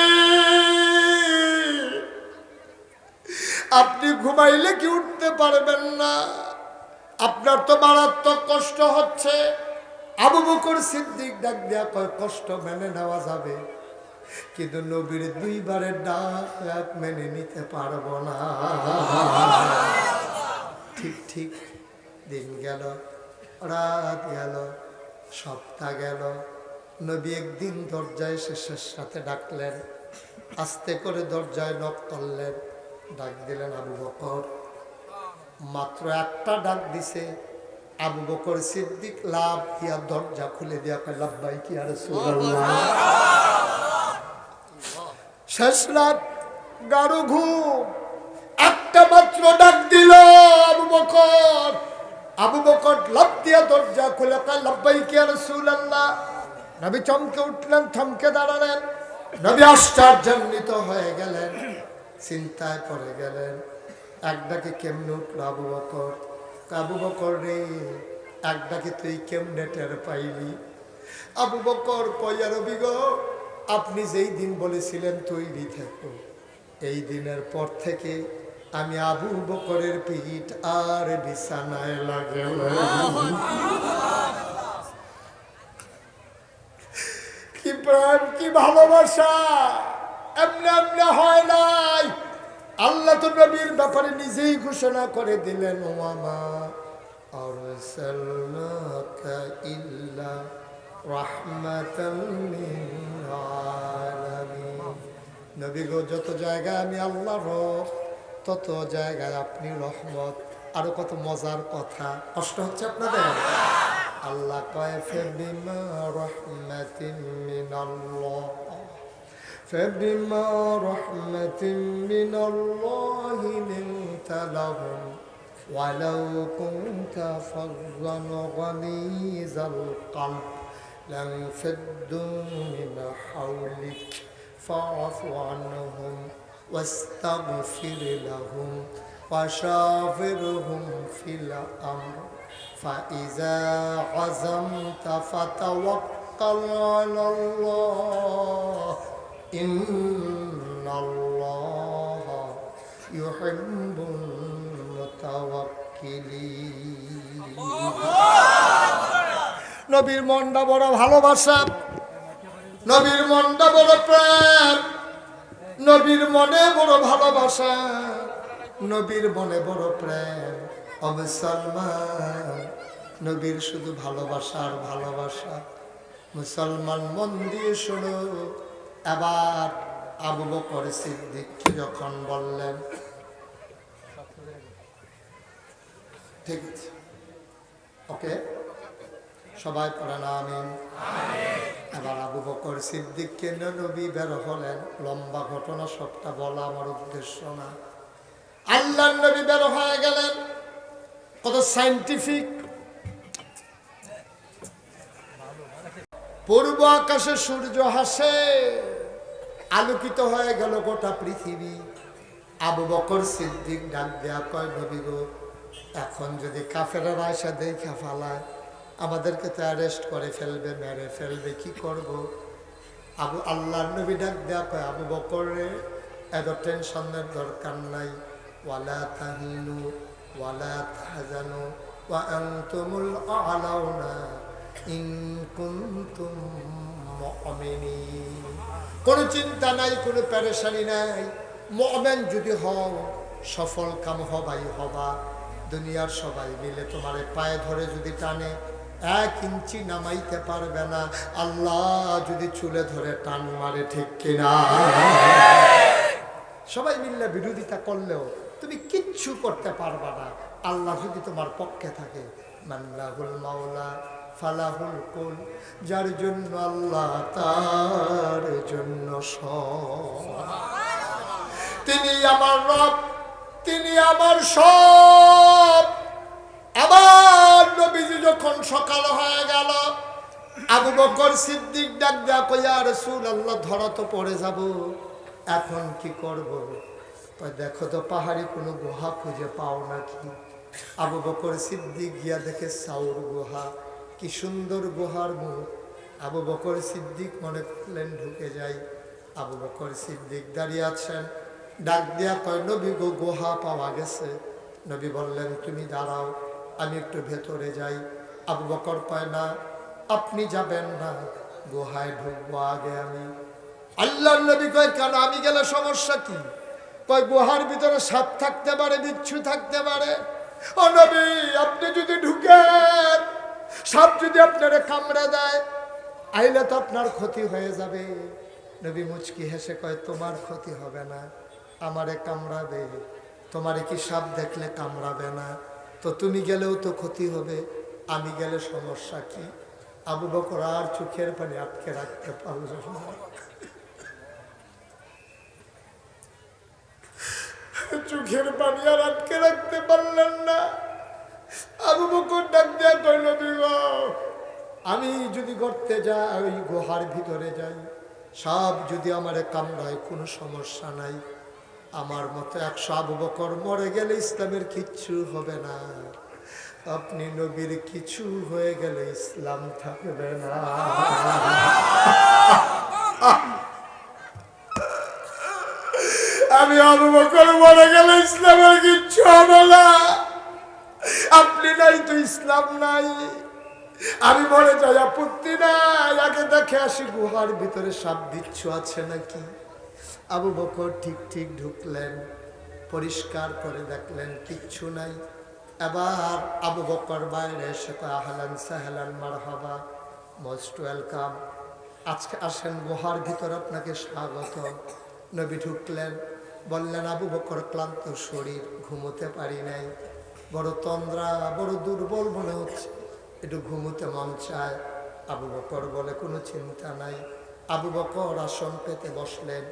আপনি ঘুমাইলে কি উঠতে পারবেন না? আপনার তো মারাত্মক কষ্ট হচ্ছে। আবু বকর সিদ্দিক ডাক দিয়া কয়, কষ্ট মেনে নেওয়া যাবে, কিন্তু নবীর 2 বারের ডাক মেনে নিতে পারবো না। ঠিক ঠিক দিন গেল, রাত গেল, সপ্তাহ গেল। নবী একদিন দরজায় শেষের সাথে ডাকলেন, আস্তে করে দরজায় নক করলেন, ডাক দিলেন, আবু বকর। মাত্র একটা ডাক দিছে, আবু বকর সিদ্দিক লাভ দিয়া দরজা খুলে দিয়া কয় লাব্বাইক ইয়া রাসূলুল্লাহ। শেষ রাত, গাঢ় ঘুম, একটা মাত্র ডাক দিল আবু বকর। আবু বকর লাফ দিয়া দরজা খুলে কয় লাব্বাইক ইয়া রাসূলুল্লাহ। নবী চমকে উঠলেন, থমকে দাঁড়ালেন। নবী আশ্চর্যান্বিত হয়ে গেলেন, চিন্তায় পড়ে গেলেন। এক ডাকে কেমনে উঠল আবু বকর? আবু বকর রে, এক ডাকে তুই কেমনে টের পাইলি? আবু বকর কয়া নবী গো, আপনি যেই দিন বলেছিলেন তৈরি থাকো, এই দিনের পর থেকে আমি আবু বকরের পিঠ আর বিছানায় লাগে। কি প্রেম, কি ভালোবাসা! এমনি এমনি হয় নাই। আল্লাহ তো নবীর ব্যাপারে নিজেই ঘোষণা করে দিলেন, ওয়ামা আরসালনাকা ইল্লা রাহমাতাল লিল আলামিন। নবী গো, যত জায়গায় আমি আল্লাহর, তত জায়গায় আপনি রহমত। আরো কত মজার কথা, কষ্ট হচ্ছে আপনাদের? আল্লাহ কয় ফাবিমা রাহমাতিন মিনাল্লাহ, ফাবিমা রাহমাতিন মিনাল্লাহি লিনতা লাহুম ওয়ালাউ কুনতা ফাযযান গালিযাল কলব লানফাদ্দু মিন হাওলিক ফাআফু আনহুম ওয়াস্তাগফির লাহুম ওয়াশাফিরহুম ফিল আমর فإذا عزمت فتوكل على الله إن الله يحب المتوكلين। নবীর মনটা বড় ভালোবাসা, নবীর মনটা বড় প্রেম, নবীর মনে বড় ভালোবাসা, নবীর মনে বড় প্রেম। মুসলমান, নবীর শুধু ভালোবাসা আর ভালোবাসা। মুসলমান মন দিয়ে শোনো। এবার আবু বকর সিদ্দিক যখন বললেন, ঠিক আছে, ওকে, সবাই পড়েন আমিন। এবার আবু বকর সিদ্দিককে নবী বের হলেন। লম্বা ঘটনা, সবটা বলা আমার উদ্দেশ্য না। আল্লাহর নবী বের হয়ে গেলেন। কত সাইন্টিফিক! পূর্ব আকাশে সূর্য হাসে, আলোকিত হয়ে গেল গোটা পৃথিবী। আবু বকর সিদ্দিক ডাক দেয়া কয়, নবী গো, এখন যদি কাফেররা এসে দেখা ফেলায়, আমাদেরকে তো অ্যারেস্ট করে ফেলবে, মেরে ফেলবে, কি করব? আল্লাহর নবী ডাক দেয়া কয়, আবু বকর রে, এত টেনশনের দরকার নাই। ওয়ালা তাহিনু ওয়ালা তাহজানু ওয়া আনতুমুল আ'লাউনা ইন কুনতুম মুমিনিন। কোনো চিন্তা নাই, কোনো পেরেশানি নাই। মুমিন যদি হও, সফল কাম হবাই হবা। দুনিয়ার সবাই মিলে তোমারে পায়ে ধরে যদি টানে, 1 ইঞ্চি নামাইতে পারবে না। আল্লাহ যদি চুলে ধরে টান মারে, ঠিক কিনা? সবাই মিলে বিরোধিতা করলেও তুমি কিচ্ছু করতে পারবা না, আল্লাহ যদি তোমার পক্ষে থাকে। মান্নাহুল মাওলা ফালাহুল কুল, যার জন্য আল্লাহ তার জন্য সব। তিনি আমার রব, তিনি আমার সব। আবার নবীজি যখন সকাল হয়ে গেল, আবু বকর সিদ্দিক ডাক দেয়া কয়, ইয়া রাসূলুল্লাহ, ধরা তো পড়ে যাব, এখন কি করব? দেখো তো পাহাড়ি কোনো গুহা খুঁজে পাও নাকি? আবু বকর সিদ্দিক গিয়া দেখে সাউর গুহা। কি সুন্দর গুহার মুখ। আবু বকর সিদ্দিক মনে করলেন ঢুকে যাই। আবু বকর সিদ্দিক দাঁড়িয়ে আছেন। ডাক দিয়া কয়, নবী গো, গুহা পাওয়া গেছে। নবী বললেন, তুমি দাঁড়াও, আমি একটু ভেতরে যাই। আবু বকর কয়, না, আপনি যাবেন না, গুহায় ঢুকবো আগে আমি। আল্লাহর নবী কয়, কেন? আমি গেলে সমস্যা কি? কয়, গুহার ভিতরে সাপ থাকতে পারে, বিচ্ছু থাকতে পারে। ও নবী, আপনি যদি ঢুকেন, সাপ যদি আপনারে কামড়ে দেয়, আইলে তো আপনার ক্ষতি হয়ে যাবে। নবী মুচকি হেসে কয়, তোমার ক্ষতি হবে না, আমারে কামড়াবে। তোমারে কি সাপ দেখলে কামড়াবে না? তো তুমি গেলেও তো ক্ষতি হবে। আমি গেলে সমস্যা কি? আবু বকর আর চোখের পানি আটকে রাখতে পারলেন না। চোখের পানি আর আটকে রাখতে পারলেন না। আবু বকর ডাক দেয়া কইল, আমি যদি গর্তে যাই, ওই গুহার ভিতরে যাই, সব যদি আমারে কামড়ায় কোনো সমস্যা নাই। আমার মতো 100 আবু বকর মরে গেলে ইসলামের কিচ্ছু হবে না, আপনি নবীর কিছু হয়ে গেলে ইসলাম থাকবে না। আমি আবু বকর মরে গেলে ইসলামের কিচ্ছু হবে না, আপনি নাই তো ইসলাম নাই। আমি মরে যাই, আপত্তি নাই, আগে দেখে আসি গুহার ভিতরে সাপ বিচ্ছু আছে নাকি। আবু বকর ঠিক ঠিক ঢুকলেন, পরিষ্কার করে দেখলেন কিচ্ছু নাই। এবার আবু বকর বাইরে এসে কয়, আহলান সাহলান মারহাবা, মোস্ট ওয়েলকাম, আজকে আসেন গুহার ভিতর, আপনাকে স্বাগত। নবী ঢুকলেন, বললেন, আবু বকর ক্লান্ত শরীর, ঘুমোতে পারি নাই, বড় তন্দ্রা, বড় দুর্বল মনে হচ্ছে, একটু ঘুমোতে মন চায়। আবু বকর বলে, কোনো চিন্তা নাই। আবু বকর আসন পেতে বসলেন,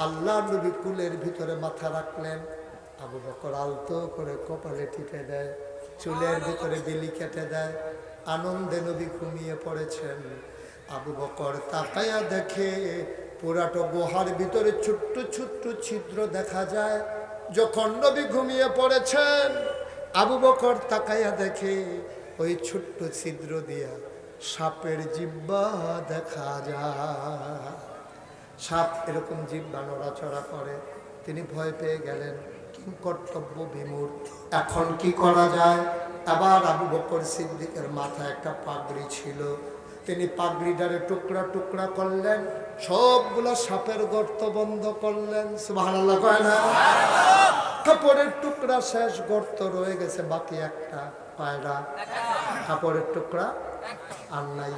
আল্লাহ নবী কুলের ভিতরে মাথা রাখলেন। আবু বকর আলতো করে কপালে টিপে দেয়, চুলের ভিতরে বিলি কেটে দেয়। আনন্দে নবী ঘুমিয়ে পড়েছেন। আবু বকর তাকায়া দেখে পুরাটো গুহার ভিতরে ছোট্ট ছোট্ট ছিদ্র দেখা যায়। যখন নবী ঘুমিয়ে পড়েছেন, আবু বকর তাকায়া দেখে ওই ছোট্ট ছিদ্র দিয়া সাপের জিহ্বা দেখা যায়। সাপ এরকম জিহ্বা নড়াচড়া করে। তিনি ভয় পেয়ে গেলেন, কর্তব্য বিমূঢ়, এখন কি করা যায়? আবার আবু বকর সিদ্দিকের মাথায় একটা পাগড়ি ছিল, তিনি পাগড়িটারে টুকরা টুকরা করলেন, সবগুলা সাপের গর্ত বন্ধ করলেন। সুবহানাল্লাহ কয় না? কাপড়ের টুকরা শেষ, গর্ত রয়ে গেছে বাকি একটা, পায়রা কাপড়ের টুকরা আর নাই,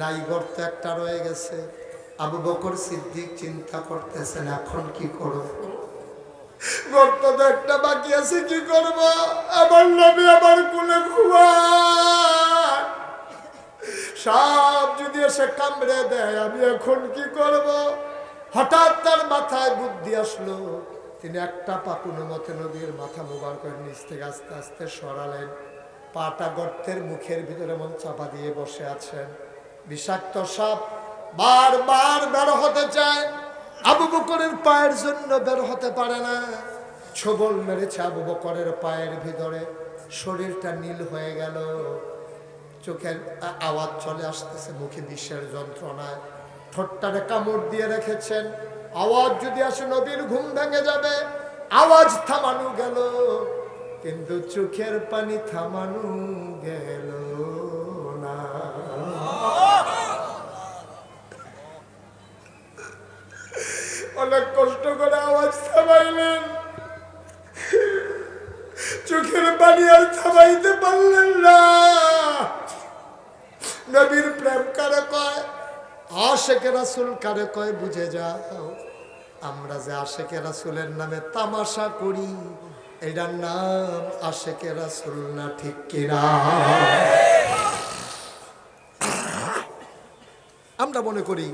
নাই, গর্ত একটা রয়ে গেছে। আবু বকর সিদ্দিক চিন্তা করতেছেন, এখন কি করব? গর্ত তো একটা বাকি আছে, কি করব? আমার নবী আমার কোলে ঘুমায়, সাপ যদি এসে কামড়ে দেয়, আমি এখন কি করব? হঠাৎ তার মাথায় বুদ্ধি আসলো। তিনি একটা পা কোনো মতে নবীর মাথা মোবারকের নিচ থেকে আস্তে আস্তে সরালেন। পাটা গর্তের মুখের ভিতরে মন চাপা দিয়ে বসে আছেন। বিষাক্ত সাপ বারবার বের হতে চায়, আবু বকরের পায়ের জন্য বের হতে পারে না। ছোবল মেরেছে আবু বকরের পায়ের ভিতরে, শরীরটা নীল হয়ে গেল, চোখের আওয়াজ চলে আসতেছে, মুখে বিষের যন্ত্রণায়, ঠোঁটটারে কামড় দিয়ে রেখেছেন। আওয়াজ যদি আসে নবীর ঘুম ভেঙে যাবে। আওয়াজ থামানো গেল, কিন্তু চোখের পানি থামানো গেল না। অনেক কষ্ট করে আওয়াজ থামাইলেন, চোখের পানি আর থামাইতে পারলেন না। নবীর প্রেম কারে কয়, আশেকে রাসূল কারে কয়, বুঝে যাও। আমরা যে আশেকে রাসূলের নামে তামাশা করি, এটার নাম আশেকে রাসূল না, ঠিক কিনা? আমরা মনে করি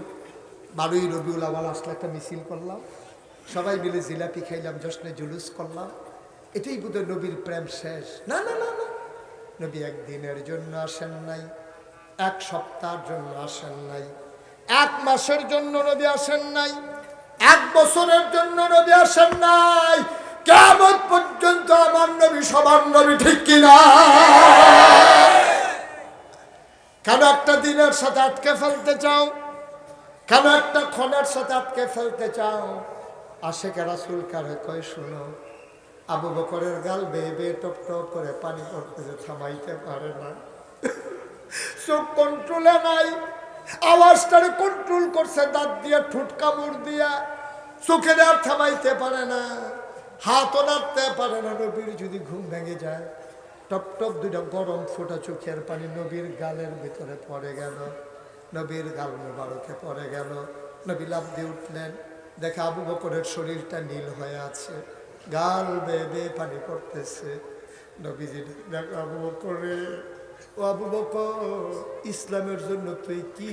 12ই রবিউল আউয়াল আসলে একটা মিছিল করলাম, সবাই মিলে জিলাপি খাইলাম, জশ্নে জুলুস করলাম, এটাই বোধহয় নবীর প্রেম শেষ। না না না না, নবী একদিনের জন্য আসেন নাই, এক সপ্তাহের জন্য আসেন নাই, এক মাসের জন্য নবী আসেন নাই, এক বছরের জন্য নবী আসেন নাই, কিয়ামত পর্যন্ত আমার নবী সবার নবী, ঠিক কিনা? কেন একটা দিনের সাথে আটকে ফেলতে চাও? কেন একটা ক্ষণের সাথে আটকে ফেলতে চাও? আশেকে রাসূল কারে কয়, শুনো, আবু বকরের গাল বেয়ে বেয়ে টপ টপ করে পানি পড়তেছে, থামাইতে পারে না, চোখ কন্ট্রোলে নাই, আওয়াজটারে কন্ট্রোল করছে দাঁত দিয়ে, ঠোঁট কামড় দিয়া, চোখে আর থামাইতে পারে না, হাতও নাড়তে পারে না। নবীর যদি ঘুম ভেঙে যায়, টপ টপ দুইটা গরম ফোঁটা চোখের পানি নবীর গালের ভিতরে পড়ে গেল, নবীর গাল মোবারকে পড়ে গেল। নবী লাফ দিয়ে উঠলেন, দেখে আবু বকরের শরীরটা নীল হয়ে আছে, গাল বেয়ে বেয়ে পানি পড়তেছে। নবীজি দেখো, আবু বকরে ও আবু বকর, ইসলামের জন্য তুই কি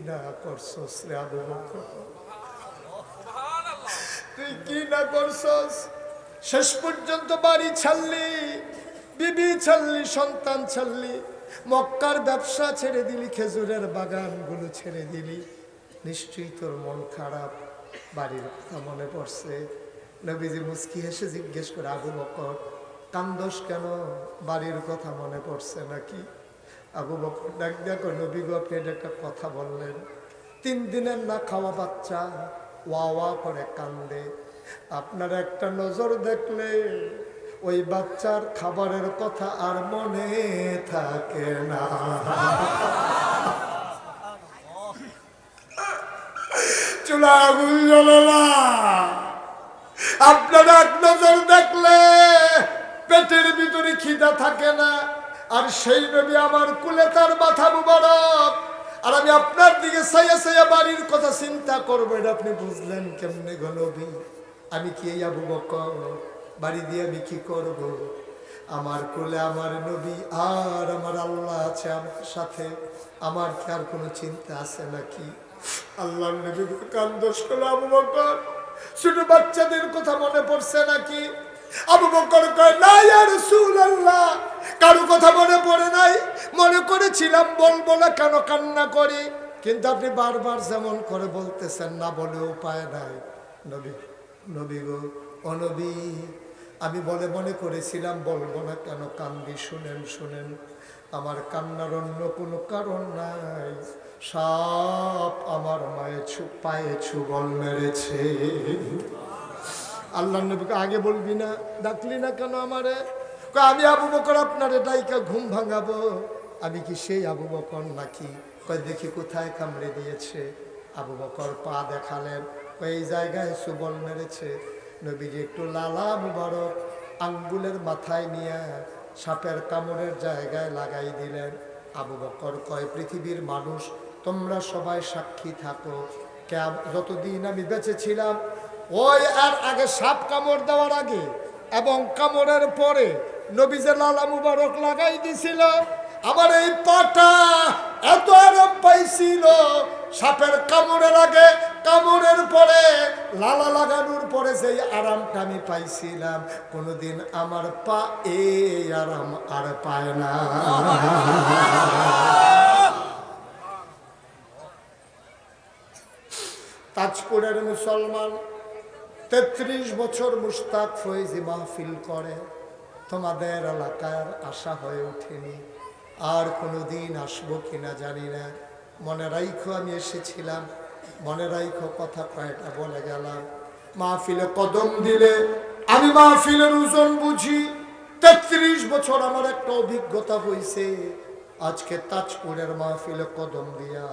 না করছস রে আবু বকর, তুই কি না করছস? শেষ পর্যন্ত বাড়ি ছাড়লি, বিবি ছাড়লি, সন্তান ছাড়লি, মক্কার ব্যবসা ছেড়ে দিলি, খেজুরের বাগানগুলো ছেড়ে দিলি। নিশ্চয়ই তোর মন খারাপ, বাড়ির কথা মনে পড়ছে। নবীজি মুস্কি হেসে জিজ্ঞেস করে, আবু বকর কান্দোস কেন, বাড়ির কথা মনে পড়ছে নাকি? আবু বকর ডাক দেখো, নবী গো আপনি এটা একটা কথা বললেন, 3 দিনের না খাওয়া বাচ্চা ওয়া ওয়া করে কান্দে, আপনার একটা নজর দেখলে ওই বাচ্চার খাবারের কথা আর মনে থাকে না। চুলা আগুন জ্বলে না, আপনার এক নজর দেখলে পেটের ভিতরে খিদা থাকে না। আর সেই নবী আমার কুলে, তার মাথা মুবারক, আর আমি আপনার দিকে সাইয়া সাইয়া বাড়ির কথা চিন্তা করবো, এটা আপনি বুঝলেন কেমনে গো নবী? আমি কি এই আবু বকর, বাড়ি দিয়ে আমি কি করব? আমার কোলে আমার নবী আর আমার আল্লাহ আছে আমার সাথে, আমার কি আর কোনো চিন্তা আছে নাকি? আল্লাহর নবী কান্দোস করলো, আবু বকর ছোট বাচ্চাদের কথা মনে পড়ছে নাকি? আবু বকর কয়, না ইয়া রাসূলুল্লাহ, কারো কথা মনে পড়ে নাই, মনে করেছিলাম বলবো না, কেন কান্না করি, কিন্তু আপনি বারবার যেমন করে বলতেছেন, না বলে উপায় নাই। নবী, নবী গো, ও নবী, আমি মনে করেছিলাম বলবো না, কেন কান্দি, শুনেন শুনেন, আমার কান্নার অন্য কোনো কারণ নাই, সাপ আমার মায়ের পায়ে ছুবল মেরেছে। আল্লাহ নবীকে আগে বলবি না, ডাকলি না কেন আমারে? আমি আবু বকর আপনার ডাইকা ঘুম ভাঙাবো, আমি কি সেই আবু বকর নাকি? কয় দেখি কোথায় কামড়ে দিয়েছে। আবু বকর পা দেখালেন, এই জায়গায় সুবল মেরেছে। নবীজি একটু লালা মুবারক আঙ্গুলের মাথায় নিয়ে সাপের কামড়ের জায়গায় লাগাই দিলেন। আবু বকর কয়, পৃথিবীর মানুষ তোমরা সবাই সাক্ষী থাকো, যতদিন আমি বেঁচে ছিলাম, ওই আর আগে সাপ কামড় দেওয়ার আগে এবং কামড়ের পরে নবীজে লালা মুবারক লাগাই দিছিল, আমার এই পাটা এত আরাম পাইছিল, সাপের কামড়ের আগে, কামড়ের পরে, লালা লাগানোর পরে যেই আরামটা আমি পাইছিলাম, কোনোদিন আমার পা এই আরাম আর পায় না। তাজপুরের মুসলমান 33 বছর মুশতাক ফৈজি মাহফিল করে, তোমাদের এলাকার আশা হয়ে ওঠেনি, আর কোনোদিন আসবো কিনা জানি না। মনে রাইখো আমি এসেছিলাম, মনে রাইখো কথা কয়টা বলে গেলাম। মাহফিলে কদম দিলে আমি মাহফিলের ওজন বুঝি। 33 বছর আমার একটা অভিজ্ঞতা হয়েছে, আজকে তাজপুরের মাহফিলে কদম দিয়া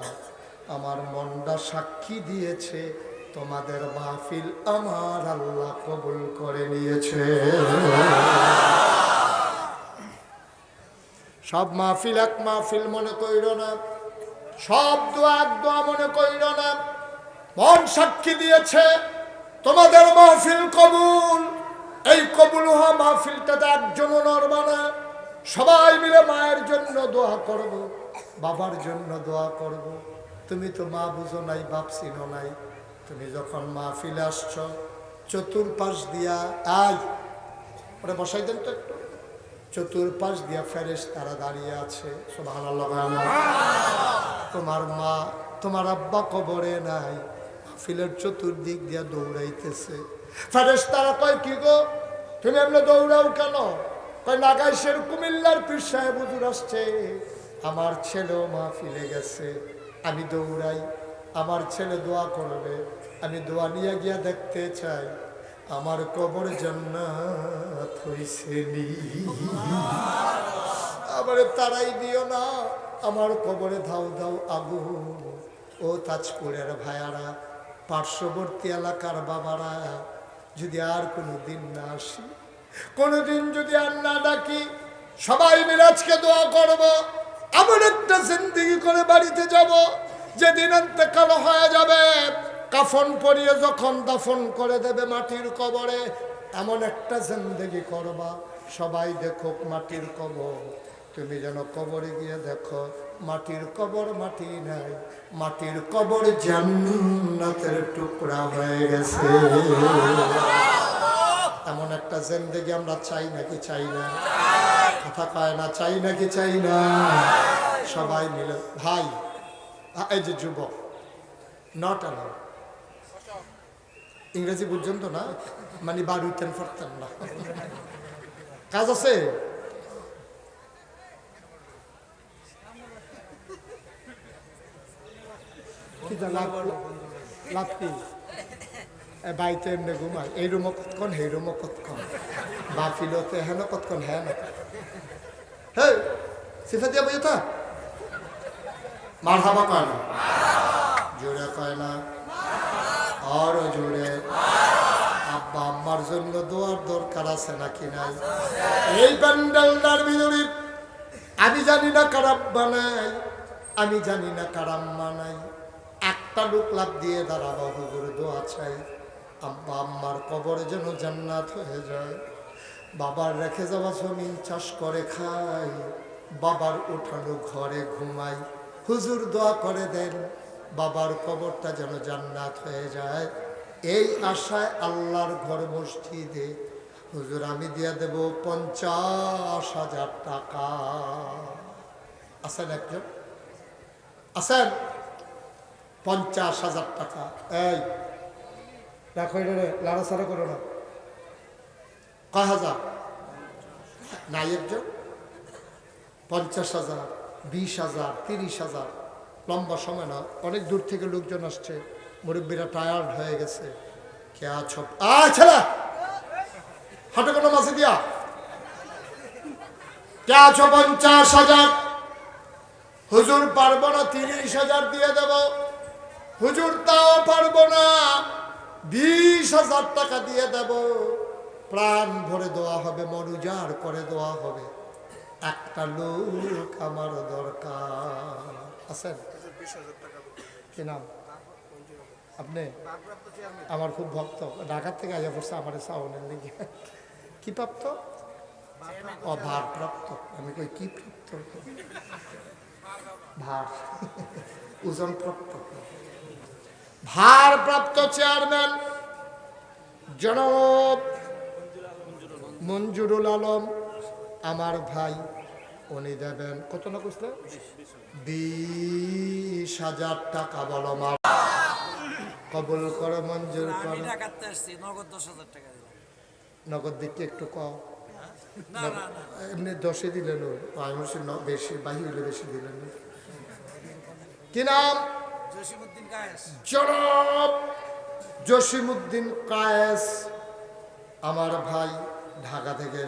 আমার মনটা সাক্ষী দিয়েছে, তোমাদের মাহফিল আমার আল্লাহ কবুল করে নিয়েছে। সব মাহফিল এক মাহফিল মনে কইর না, সব দোয়া এক দোয়া মনে কইর না। মন সাক্ষী দিয়েছে তোমাদের মাহফিল কবুল। এই কবুল হওয়া মাহফিলটাতে একজনও নড়বা না, সবাই মিলে মায়ের জন্য দোয়া করব, বাবার জন্য দোয়া করব। তুমি তো মা বুঝো নাই, বাপ চিনো নাই, তুমি যখন মাহফিলে আসছ চতুর্পাশ দিয়া, আয় ওরা বসাই দেন তো একটু, চতুর্পাশ দিয়া ফেরেশতারা দাঁড়িয়ে আছে, সুবহানাল্লাহ। তোমার মা তোমার আব্বা কবরে নাই, মাহফিলের চতুর্দিক দিয়া দৌড়াইতেছে। ফেরেশতারা কয়, কি গো তুমি এমনি দৌড়াও কেন? কয়, নাগাইশের কুমিল্লার পীর সাহেব হুজুর আসছে, আমার ছেলেও মাহফিলে গেছে, আমি দৌড়াই, আমার ছেলে দোয়া করবে, আমি দোয়া নিয়ে গিয়া দেখতে চাই আমার কবর জান্নাত হইছে নি। আমারে তারাই দিও না, আমার কবরে ধাও ধাও আগুন। ও তাজপুরের ভাইয়ারা, পার্শ্ববর্তী এলাকার বাবারা, যদি আর কোনো দিন না আসি, কোনোদিন যদি আর না ডাকি, সবাই মিলে আজকে দোয়া করব, এমন একটা জিন্দেগি করে বাড়িতে যাব, যেদিন ইন্তেকাল হয়ে যাবে, কাফন পরিয়ে যখন দাফন করে দেবে মাটির কবরে, এমন একটা জিন্দেগি করবা সবাই দেখুক মাটির কবর, তুমি যেন কবরে গিয়ে দেখো মাটির কবর মাটি নাই, মাটির কবর জান্নাতের টুকরা হয়ে গেছে। এমন একটা জিন্দেগি আমরা চাই নাকি চাই না? কথা কয় না, চাই নাকি চাই না? সবাই মিলে ভাই, এই যে যুবক, নট অ্যালাউ, ইংরেজি বুঝছেন তো না, মানে বাড়িতেন পারতেন না, কাজ আছে। লাভ কি বাইতে এমনি ঘুমায়, এই রুমও কতক্ষণ, এই রুমও কতক্ষণ, বা ফিলতে হেন কতক্ষণ, হ্যাঁ না হে সিফা দিয়া বুঝে তা মার হাবা কয় না, জোরে কয় না, আরো জোরে। আব্বা আম্মার জন্য দোয়ার দরকার আছে নাকি নাই? এই প্যান্ডেলটার ভিতরে আমি জানি না কারাম বানাই, আমি জানি না কারাম বানাই, একটা লোক লাভ দিয়ে দাঁড়াবো, হুজুর দোয়া চাই আব্বা আম্মার কবরে যেন জান্নাত হয়ে যায়। বাবার রেখে যাওয়া জমিন চাষ করে খাই, বাবার উঠানো ঘরে ঘুমাই, হুজুর দোয়া করে দেন বাবার কবরটা যেন জান্নাত হয়ে যায়। এই আশায় আল্লাহর ঘর মসজিদে হুজুর আমি দিয়ে দেব 50,000 টাকা। আছেন একজন? আছেন? 50,000 টাকা। এই রাখো, লাড়াছাড়া করো না। কয় হাজার? নাই একজন? 50,000, 20,000, 30,000, লম্বা সময় না, অনেক দূর থেকে লোকজন আসছে, মুরব্বীরা টায়ার্ড হয়ে গেছে। কে আছো? ছেলে হাঁটো কোনো মাসে দিয়া কে আছো? 50,000। হুজুর পারবো না, 30,000 দিয়ে দেব। হুজুর তাও পারবো না, 20,000 টাকা দিয়ে দেব। প্রাণ ভরে দেওয়া হবে, মন উজাড় করে দেওয়া হবে। একটা লোক আমার দরকার। আছেন? কি নাম আপনি? আমার খুব ভক্ত, ঢাকার থেকে আইয়া পড়ছে আমার সাউনের লেগে। কি প্রাপ্ত? ও ভারপ্রাপ্ত। আমি কই কি প্রাপ্ত? ভার, ওজন প্রাপ্ত, ভারপ্রাপ্ত চেয়ারম্যান জনাব মঞ্জুরুল আলম আমার ভাই, উনি দেবেন কত না বুঝলে 20,000 টাকা। বলো মা কবুল করো, মঞ্জুর করো। নগদ দিকে একটু কম, এমনি 10 দিলেন, বেশি বাহি হইলে বেশি দিলেন। কি নাম? জনাব জসিমউদ্দিন কায়েস আমার ভাই, ঢাকা থেকে।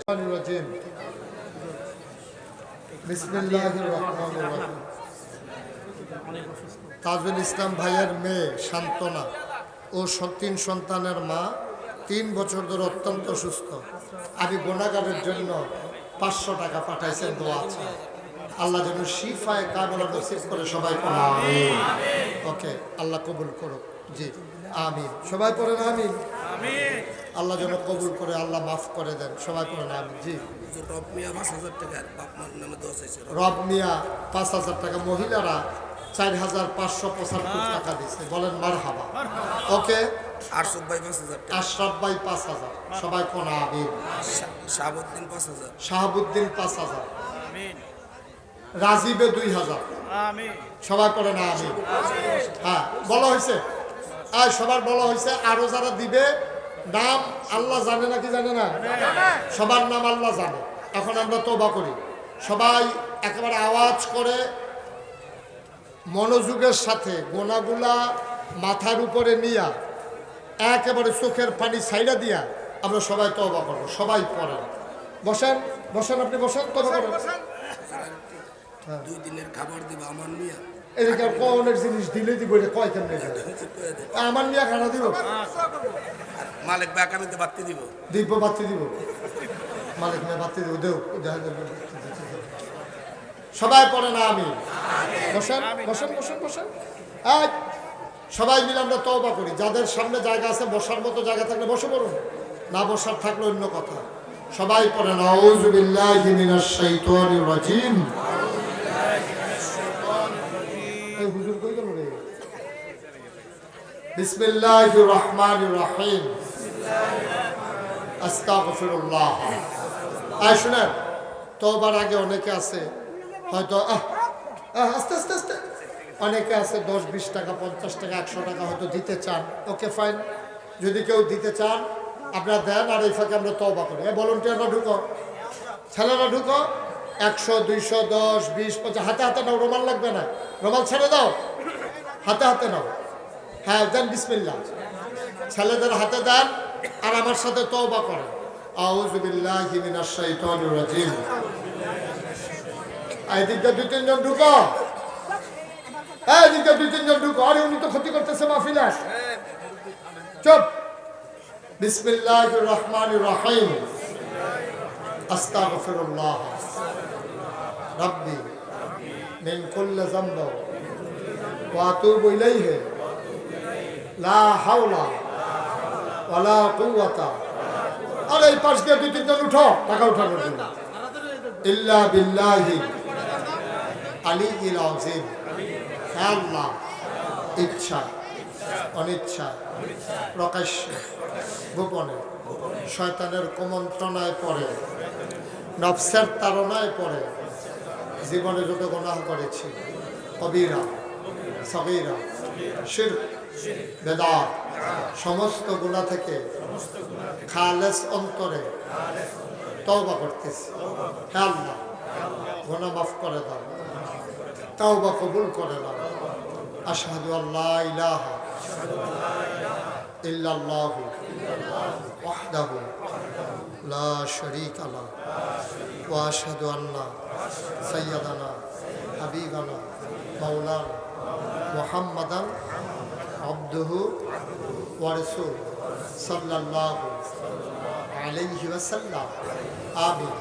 বিসমিল্লাহির রহমানির রহিম। তাজুল ইসলাম ভাইয়ের মেয়ে শান্তনা, ও 3 সন্তানের মা, 3 বছর ধরে অত্যন্ত সুস্থ। আমি গুনাহগারের জন্য 500 টাকা পাঠাইছেন, দোয়া আছে আল্লাহ যেন শিফায়ে কামিলা নসিব করে। সবাই পড়ে আমিন। ওকে, আল্লাহ কবুল করুক। জি আমিন। সবাই পড়েন আমিন। আল্লাহ যেন কবুল করে, আল্লাহ মাফ করে দেন। সবাই পড়েন আমিন। জি রব মিয়া 5,000 টাকা, মহিলারা 4,595 টাকা দিচ্ছে। বলেন মারহাবা। ওকে, আশরাফ ভাই 5,000। সবাই কোন আমিন। শাহাবুদ্দিন 5,000। রাজীবে 2,000। সবাই পড়ে না আমিন। হ্যাঁ বলা হয়েছে, সবার বলা হয়েছে। আরো যারা দিবে নাম আল্লাহ জানে নাকি জানে না? সবার নাম আল্লাহ জানে। এখন আমরা তওবা করি, সবাই একেবারে আওয়াজ করে মনোযোগের সাথে গোনাগুলা মাথার উপরে নিয়া একেবারে চোখের পানি ছাইড়া দিয়া আমরা সবাই তওবা করবো। সবাই পড়েন, বসেন বসেন, আপনি বসেন, তওবা করেন। 2 দিনের খাবার দিব আমার মিয়া। এদিকে কোনের জিনিস দিলে দিব, এটা কয় কেমনে আমার মিয়া খানা দিব? মালিক ভাই আগামীতে বাড়তি দিব, দিব বাড়তি দিব, মালিক মিয়া বাড়তি দিব, দেও। সবাই পড়ে না আমি। বসেন বসেন বসেন বসেন। সবাই মিলে আমরা তওবা করি। যাদের সামনে জায়গা আছে, বসার মতো জায়গা থাকলে বসে পড়ুন, না বসার থাকলে অন্য কথা। সবাই পড়েন আউযু বিল্লাহি মিনাশ শাইতানির রাজিম। এই হুজুর কই গেল রে? বিসমিল্লাহির রহমানির রহিম। আস্তাগফিরুল্লাহ। শুনেন, তওবার আগে অনেকে আছে হয়তো আস্তে আস্তে আস্তে অনেকে আছে 10-20 টাকা 50 টাকা 100 টাকা হয়তো দিতে চান। ওকে ফাইন, যদি কেউ দিতে চান আপনারা দেন, আর এই ফাঁকে আমরা তওবা করি। ভলান্টিয়াররা ঢুকো, ছেলেরা ঢুকো। 100, 200, 10, 20, 50 হাতে হাতে নাও, রুমাল লাগবে না, রুমাল ছেড়ে দাও, হাতে হাতে নাও। হ্যাঁ দেন, বিসমিল্লাহ। ছেলেদের হাতে দেন আর আমার সাথে তওবা করেন। আউযু বিল্লাহি মিনাশ শাইতানির রাজিম। এদিকে 2-3 জন ঢুকো, এদিকে 2-3 জন ঢুকো। আরে উনি তো ক্ষতি করতেছে মাহফিলে। চুপ। বিসমিল্লাহির রহমানির রহিম। আস্তাগফিরুল্লাহ রাব্বি মিন কুল্লি যামব ওয়া আতুবু ইলাইহি লা হাওলা ওয়ালা কুওয়াতা। আরে এই পাশ দিয়ে 2-3 জন উঠো, টাকা উঠানোর জন্য। ইল্লা বিল্লাহি আলিয়্যিল আযীম। আল্লাহ ইচ্ছা অনিচ্ছা প্রকাশ্যে গোপনে শয়তানের কুমন্ত্রণায় পড়ে, নফসের তাড়নায় পড়ে জীবনে যত গুনাহ করেছি, কবিরা সগীরা শিরক বেদাত, সমস্ত গুনাহ থেকে খালেস অন্তরে তওবা করতেছি। হে আল্লাহ, গুনাহ মাফ করে দাও, তওবা কবুল করে দাও। আশহাদু আল্লা ইলাহা ইল্লাল্লাহু ওয়াহদাহু লা শারীকা লাহু ওয়া আশহাদু আন্না সাইয়্যিদানা হাবিবানা মাওলানা মুহাম্মাদান আবদুহু ওয়া রাসূলুহু সাল্লাল্লাহু আলাইহি ওয়াসাল্লাম। আমিন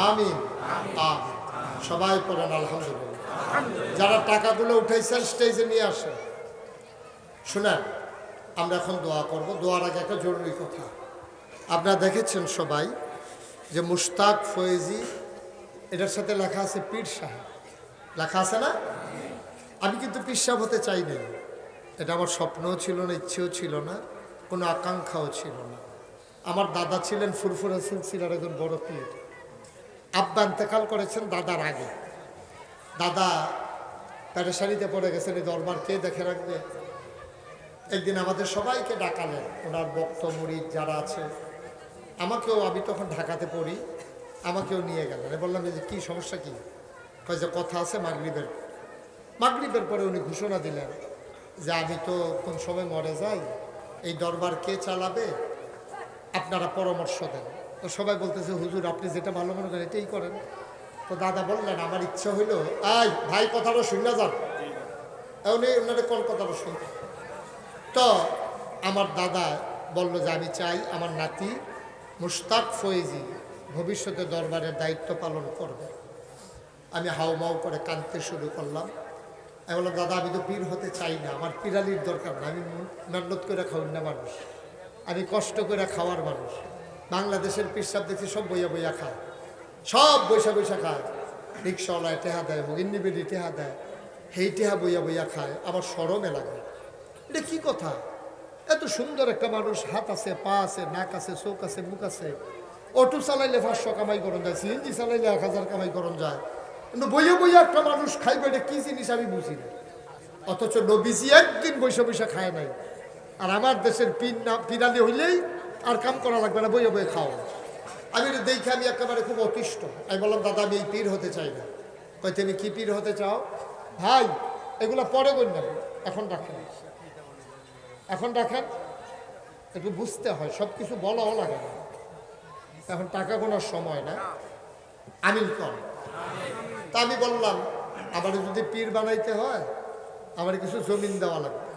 আমিন আমিন। সবাই পড়েন আলহামদুলিল্লাহ। যারা টাকাগুলো উঠাইছেন স্টেজে নিয়ে আসেন। শুনেন, আমরা এখন দোয়া করব। দোয়ার আগে একটা জরুরি কথা। আপনারা দেখেছেন সবাই যে মুশতাক ফয়েজি, এটার সাথে লেখা আছে পীর সাহেব, লেখা আছে না? আমি কিন্তু পীর সাহেব হতে চাই নাই। এটা আমার স্বপ্নও ছিল না, ইচ্ছেও ছিল না, কোনো আকাঙ্ক্ষাও ছিল না। আমার দাদা ছিলেন ফুরফুরা সিলসিলার একজন বড় পীর। আব্বা ইন্তেকাল করেছেন দাদার আগে। দাদা পেরেশানিতে পড়ে গেছেন, এই দরবার কে দেখে রাখবে। একদিন আমাদের সবাইকে ডাকালেন, ওনার বক্ত মুরিদ যারা আছে, আমাকেও, আমি তখন ঢাকাতে পড়ি, আমাকেও নিয়ে গেলেন। বললাম যে কী সমস্যা কী? কয় যে কথা আছে মাগরিবের পরে উনি ঘোষণা দিলেন যে আমি তো কোন সময় মরে যাই, এই দরবার কে চালাবে, আপনারা পরামর্শ দেন। তো সবাই বলতেছে হুজুর আপনি যেটা ভালো মনে করেন এটাই করেন। তো দাদা বললেন আমার ইচ্ছা হইলো, ভাই কথাটা শুনে যান, উনি ওনারা কোন কথাটা শুনতেন। তো আমার দাদা বলল যে আমি চাই আমার নাতি মুশতাক ফয়েজি ভবিষ্যতে দরবারের দায়িত্ব পালন করবে। আমি হাউমাউ করে কাঁদতে শুরু করলাম। আমি বললাম দাদা আমি তো পীর হতে চাই না, আমার পিরালির দরকার না, আমি মেহনত করে খাওয়ার না মানুষ, আমি কষ্ট করে খাওয়ার মানুষ। বাংলাদেশের পীর সাহেব দেখছি সব বইয়া বইয়া খায়, সব বৈশা বৈশা খায়, রিক্সাওয়ালায় টেহা দেয়, ভগিন্নি বেদি টেহা দেয়, সেই টেহা বইয়া বইয়া খায়। আমার শরমে লাগে। এটা কি কথা? এত সুন্দর একটা মানুষ, হাত আছে, পা আছে, নাক আছে, চোখ আছে, মুখ আছে, অটো চালাইলে 500 কামাই করন যায়, সিএনজি চালাইলে 1000 কামাই করন যায়, কিন্তু বইয়া বইয়া একটা মানুষ খাইবে, এটা কি জিনিস আমি বুঝি না। অথচ নবীজি একদিন বৈশা বৈশা খায় নাই। আর আমার দেশের পিরালি হইলেই আর কাম করা লাগবে না, বইয়া বইয়া খাও। আমি এটা দেখে আমি একেবারে খুব অতিষ্ঠ। আমি বললাম দাদা আমি এই পীর হতে চাই না। কই তুমি কি পীর হতে চাও? ভাই এগুলো পরে করি না, এখন রাখেন, এখন রাখেন, একটু বুঝতে হয়, সব কিছু বলাও লাগে না, এখন টাকা গোনার সময় না। আমিন কর। তা আমি বললাম আমার যদি পীর বানাইতে হয় আমার কিছু জমিন দেওয়া লাগবে।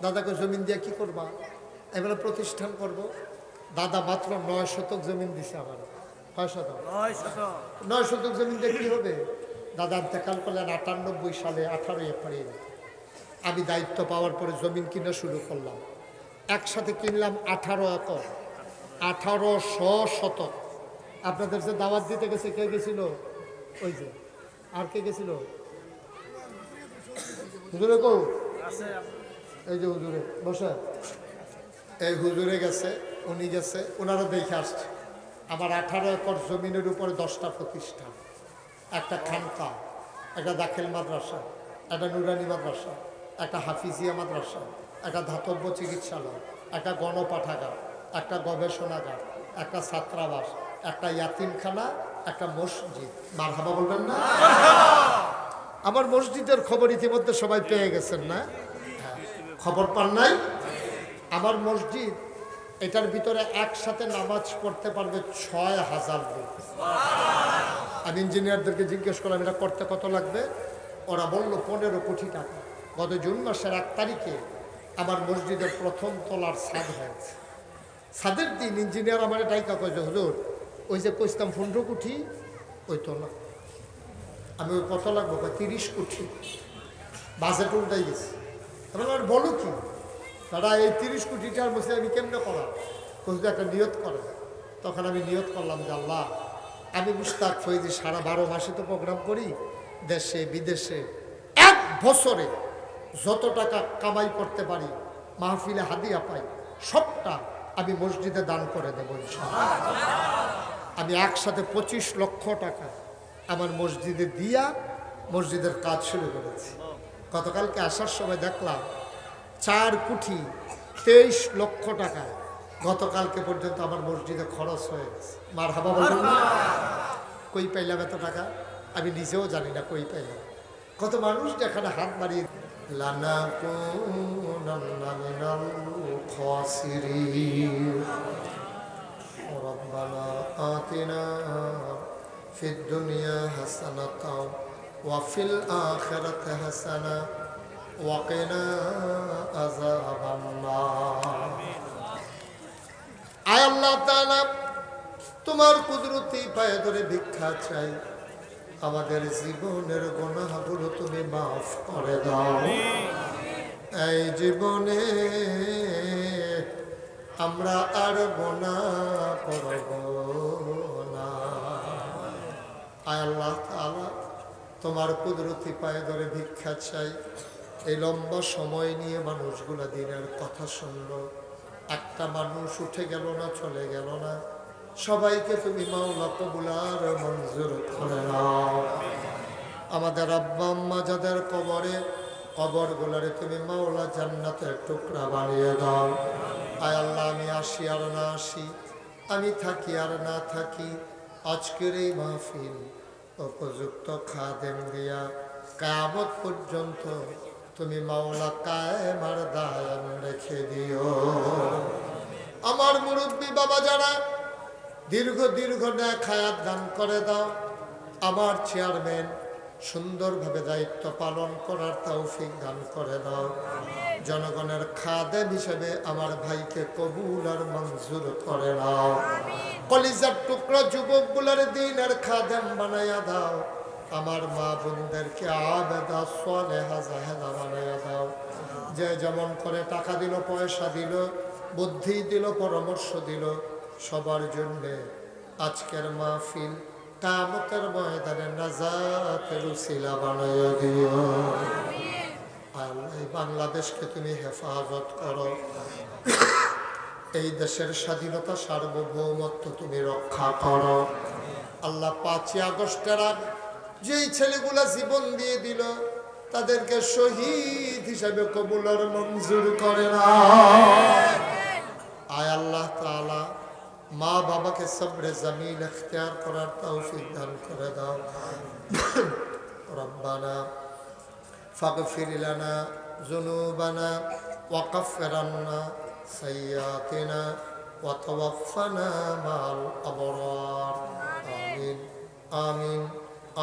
দাদাকে জমিন দিয়ে কি করবা? এবারে প্রতিষ্ঠান করব। দাদা মাত্র 9 শতক জমিন দিছে আমার। 9 শতক জমিন দিয়ে কি হবে? দাদা ইন্তেকাল করলেন 98 সালে 18 এপ্রিল। আমি দায়িত্ব পাওয়ার পরে জমিন কিনা শুরু করলাম। একসাথে কিনলাম 18 একর, 1800 শতক। আপনাদের যে দাওয়াত দিতে গেছে কে গেছিল? ওই যে আর কে গেছিল? হুজুরে কো? এই যে হুজুরে বসে, এই হুজুরে গেছে, উনি গেছে, ওনারা দেখে আসছে। আমার 18 একর জমিনের উপরে 10টা প্রতিষ্ঠান, একটা খানকা, একটা দাখিল মাদ্রাসা, একটা নুরানি মাদ্রাসা, একটা হাফিজিয়া মাদ্রাসা, একটা ধাতব্য চিকিৎসালয়, একটা গণপাঠাগার, একটা গবেষণাগার, একটা ছাত্রাবাস, একটা ইয়াতিমখানা, একটা মসজিদ। মারহাবা বলবেন না? আমার মসজিদের খবর ইতিমধ্যে সবাই পেয়ে গেছেন না? খবর পান নাই? আমার মসজিদ, এটার ভিতরে একসাথে নামাজ পড়তে পারবে 6000 লোক। আমি ইঞ্জিনিয়ারদেরকে জিজ্ঞেস করলাম এটা করতে কত লাগবে, ওরা বলল 15 কোটি টাকা। গত জুন মাসের 1 তারিখে আমার মসজিদের প্রথম তলার ছাদ হয়েছে। ছাদের দিন ইঞ্জিনিয়ার আমার ডাইকা কয়েছে, হুজুর ওই যে কইতাম 15 কোটি ওই তলা। আমি ওই কত লাগবো? 30 কোটি। বাজেট উল্টাই গেছে। আর বলো কি দাদা, এই 30 কোটি টাকার মধ্যে আমি কেমনে করা? কোথাও একটা নিয়ত করে। তখন আমি নিয়ত করলাম যে আল্লাহ, আমি মুস্তাক ফৈজি সারা 12 মাসে তো প্রোগ্রাম করি, দেশে বিদেশে, 1 বছরে যত টাকা কামাই করতে পারি, মাহফিলে হাদিয়া পাই, সবটা আমি মসজিদে দান করে দেবো ইনশাআল্লাহ। আমি একসাথে 25 লক্ষ টাকা আমার মসজিদে দিয়া মসজিদের কাজ শুরু করেছি। গতকালকে আসার সময় দেখলাম 4 কোটি 23 লক্ষ টাকা গতকালকে পর্যন্ত আমার মসজিদে খরচ হয়ে গেছে। মারহাবা বলবেন না? কই পাইলাম এত টাকা? আমি নিজেও জানি না কই পাইলাম। কত মানুষ যেখানে হাত বাড়িয়ে লানাকুনান্না মিনাল খাসিরিন রব্বানা আতিনা ফিদ দুনিয়া হাসানাতাও ওয়া ফিল আখিরাতি হাসানা ওয়া কিনা আযাবান নার। আয় আল্লাহ তাআলা, তোমার কুদরতি পায়ে ধরে ভিক্ষা চাই, আমাদের জীবনের গুনাহগুলো তুমি মাফ করে দাও। এই জীবনে আমরা আর গুনাহ করব না। আয় আল্লাহ তাআলা, তোমার কুদরতি পায়ে ধরে ভিক্ষা চাই, এই লম্বা সময় নিয়ে মানুষগুলা দিনের কথা শুনলো, একটা মানুষ উঠে গেল না, চলে গেল না। সবাইকে তুমি মাওলা কবুল আর মঞ্জুর করে নাও। আমাদের আব্বা আম্মা যাদের কবরগুলারে তুমি মাওলা জান্নাতের টুকরা বানিয়ে দাও। আয় আল্লাহ, আমি আসি আর না আসি, আমি থাকি আর না থাকি, আজকের এই মাহফিল উপযুক্ত খাদেম দিয়া কিয়ামত পর্যন্ত তুমি মাওলা কায়েম আর দায়েম রেখে দিও। আমার মুরব্বী বাবা যারা দীর্ঘ নেক হায়াত দান করে দাও। আমার চেয়ারম্যান সুন্দরভাবে দায়িত্ব পালন করার তৌফিক দান করে দাও। জনগণের খাদেম হিসেবে আমার ভাইকে কবুল আর মঞ্জুর করে নাও। কলিজার টুকরা যুবকগুলোর দিনের খাদেম বানাইয়া দাও। আমার মা বোনদেরকে আবেদা সালেহা জাহেদা বানাইয়া দাও। যে যেমন করে টাকা দিল, পয়সা দিল, বুদ্ধি দিল, পরামর্শ দিল, সবার জন্যে আজকের মাহফিল কিয়ামতের ময়দানে নাজাতের উসিলা বানাইয়া দিও। আল্লাহ, বাংলাদেশকে তুমি হেফাজত করো। এই দেশের স্বাধীনতা সার্বভৌমত্ব তুমি রক্ষা করো। আল্লাহ, 5ই আগস্টের আগ যেই ছেলেগুলা জীবন দিয়ে দিল, তাদেরকে শহীদ হিসাবে কবুল আর মঞ্জুর করে না। আয় আল্লাহ তাআলা, মা বাবাকে সবরে জামিল ইখতিয়ার করার তৌফিক দান করে দাও। রব্বানা ফাগফির লানা যুনুবানা ওয়া কাফির আন্না সাইয়্যাতিনা ওয়া তাওয়াফানা মাল আবরার। আমিন আমিন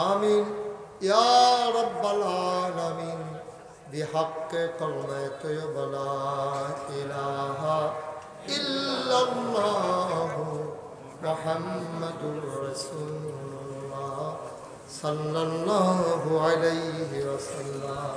আমিন ইয়া রাব্বাল আলামিন। বিহাক্কে কালিমা তাইয়্যিবা লা ইলাহা ইল্লাল্লাহু মুহাম্মাদুর রাসূলুল্লাহ সাল্লাল্লাহু আলাইহি ওয়াসাল্লাম।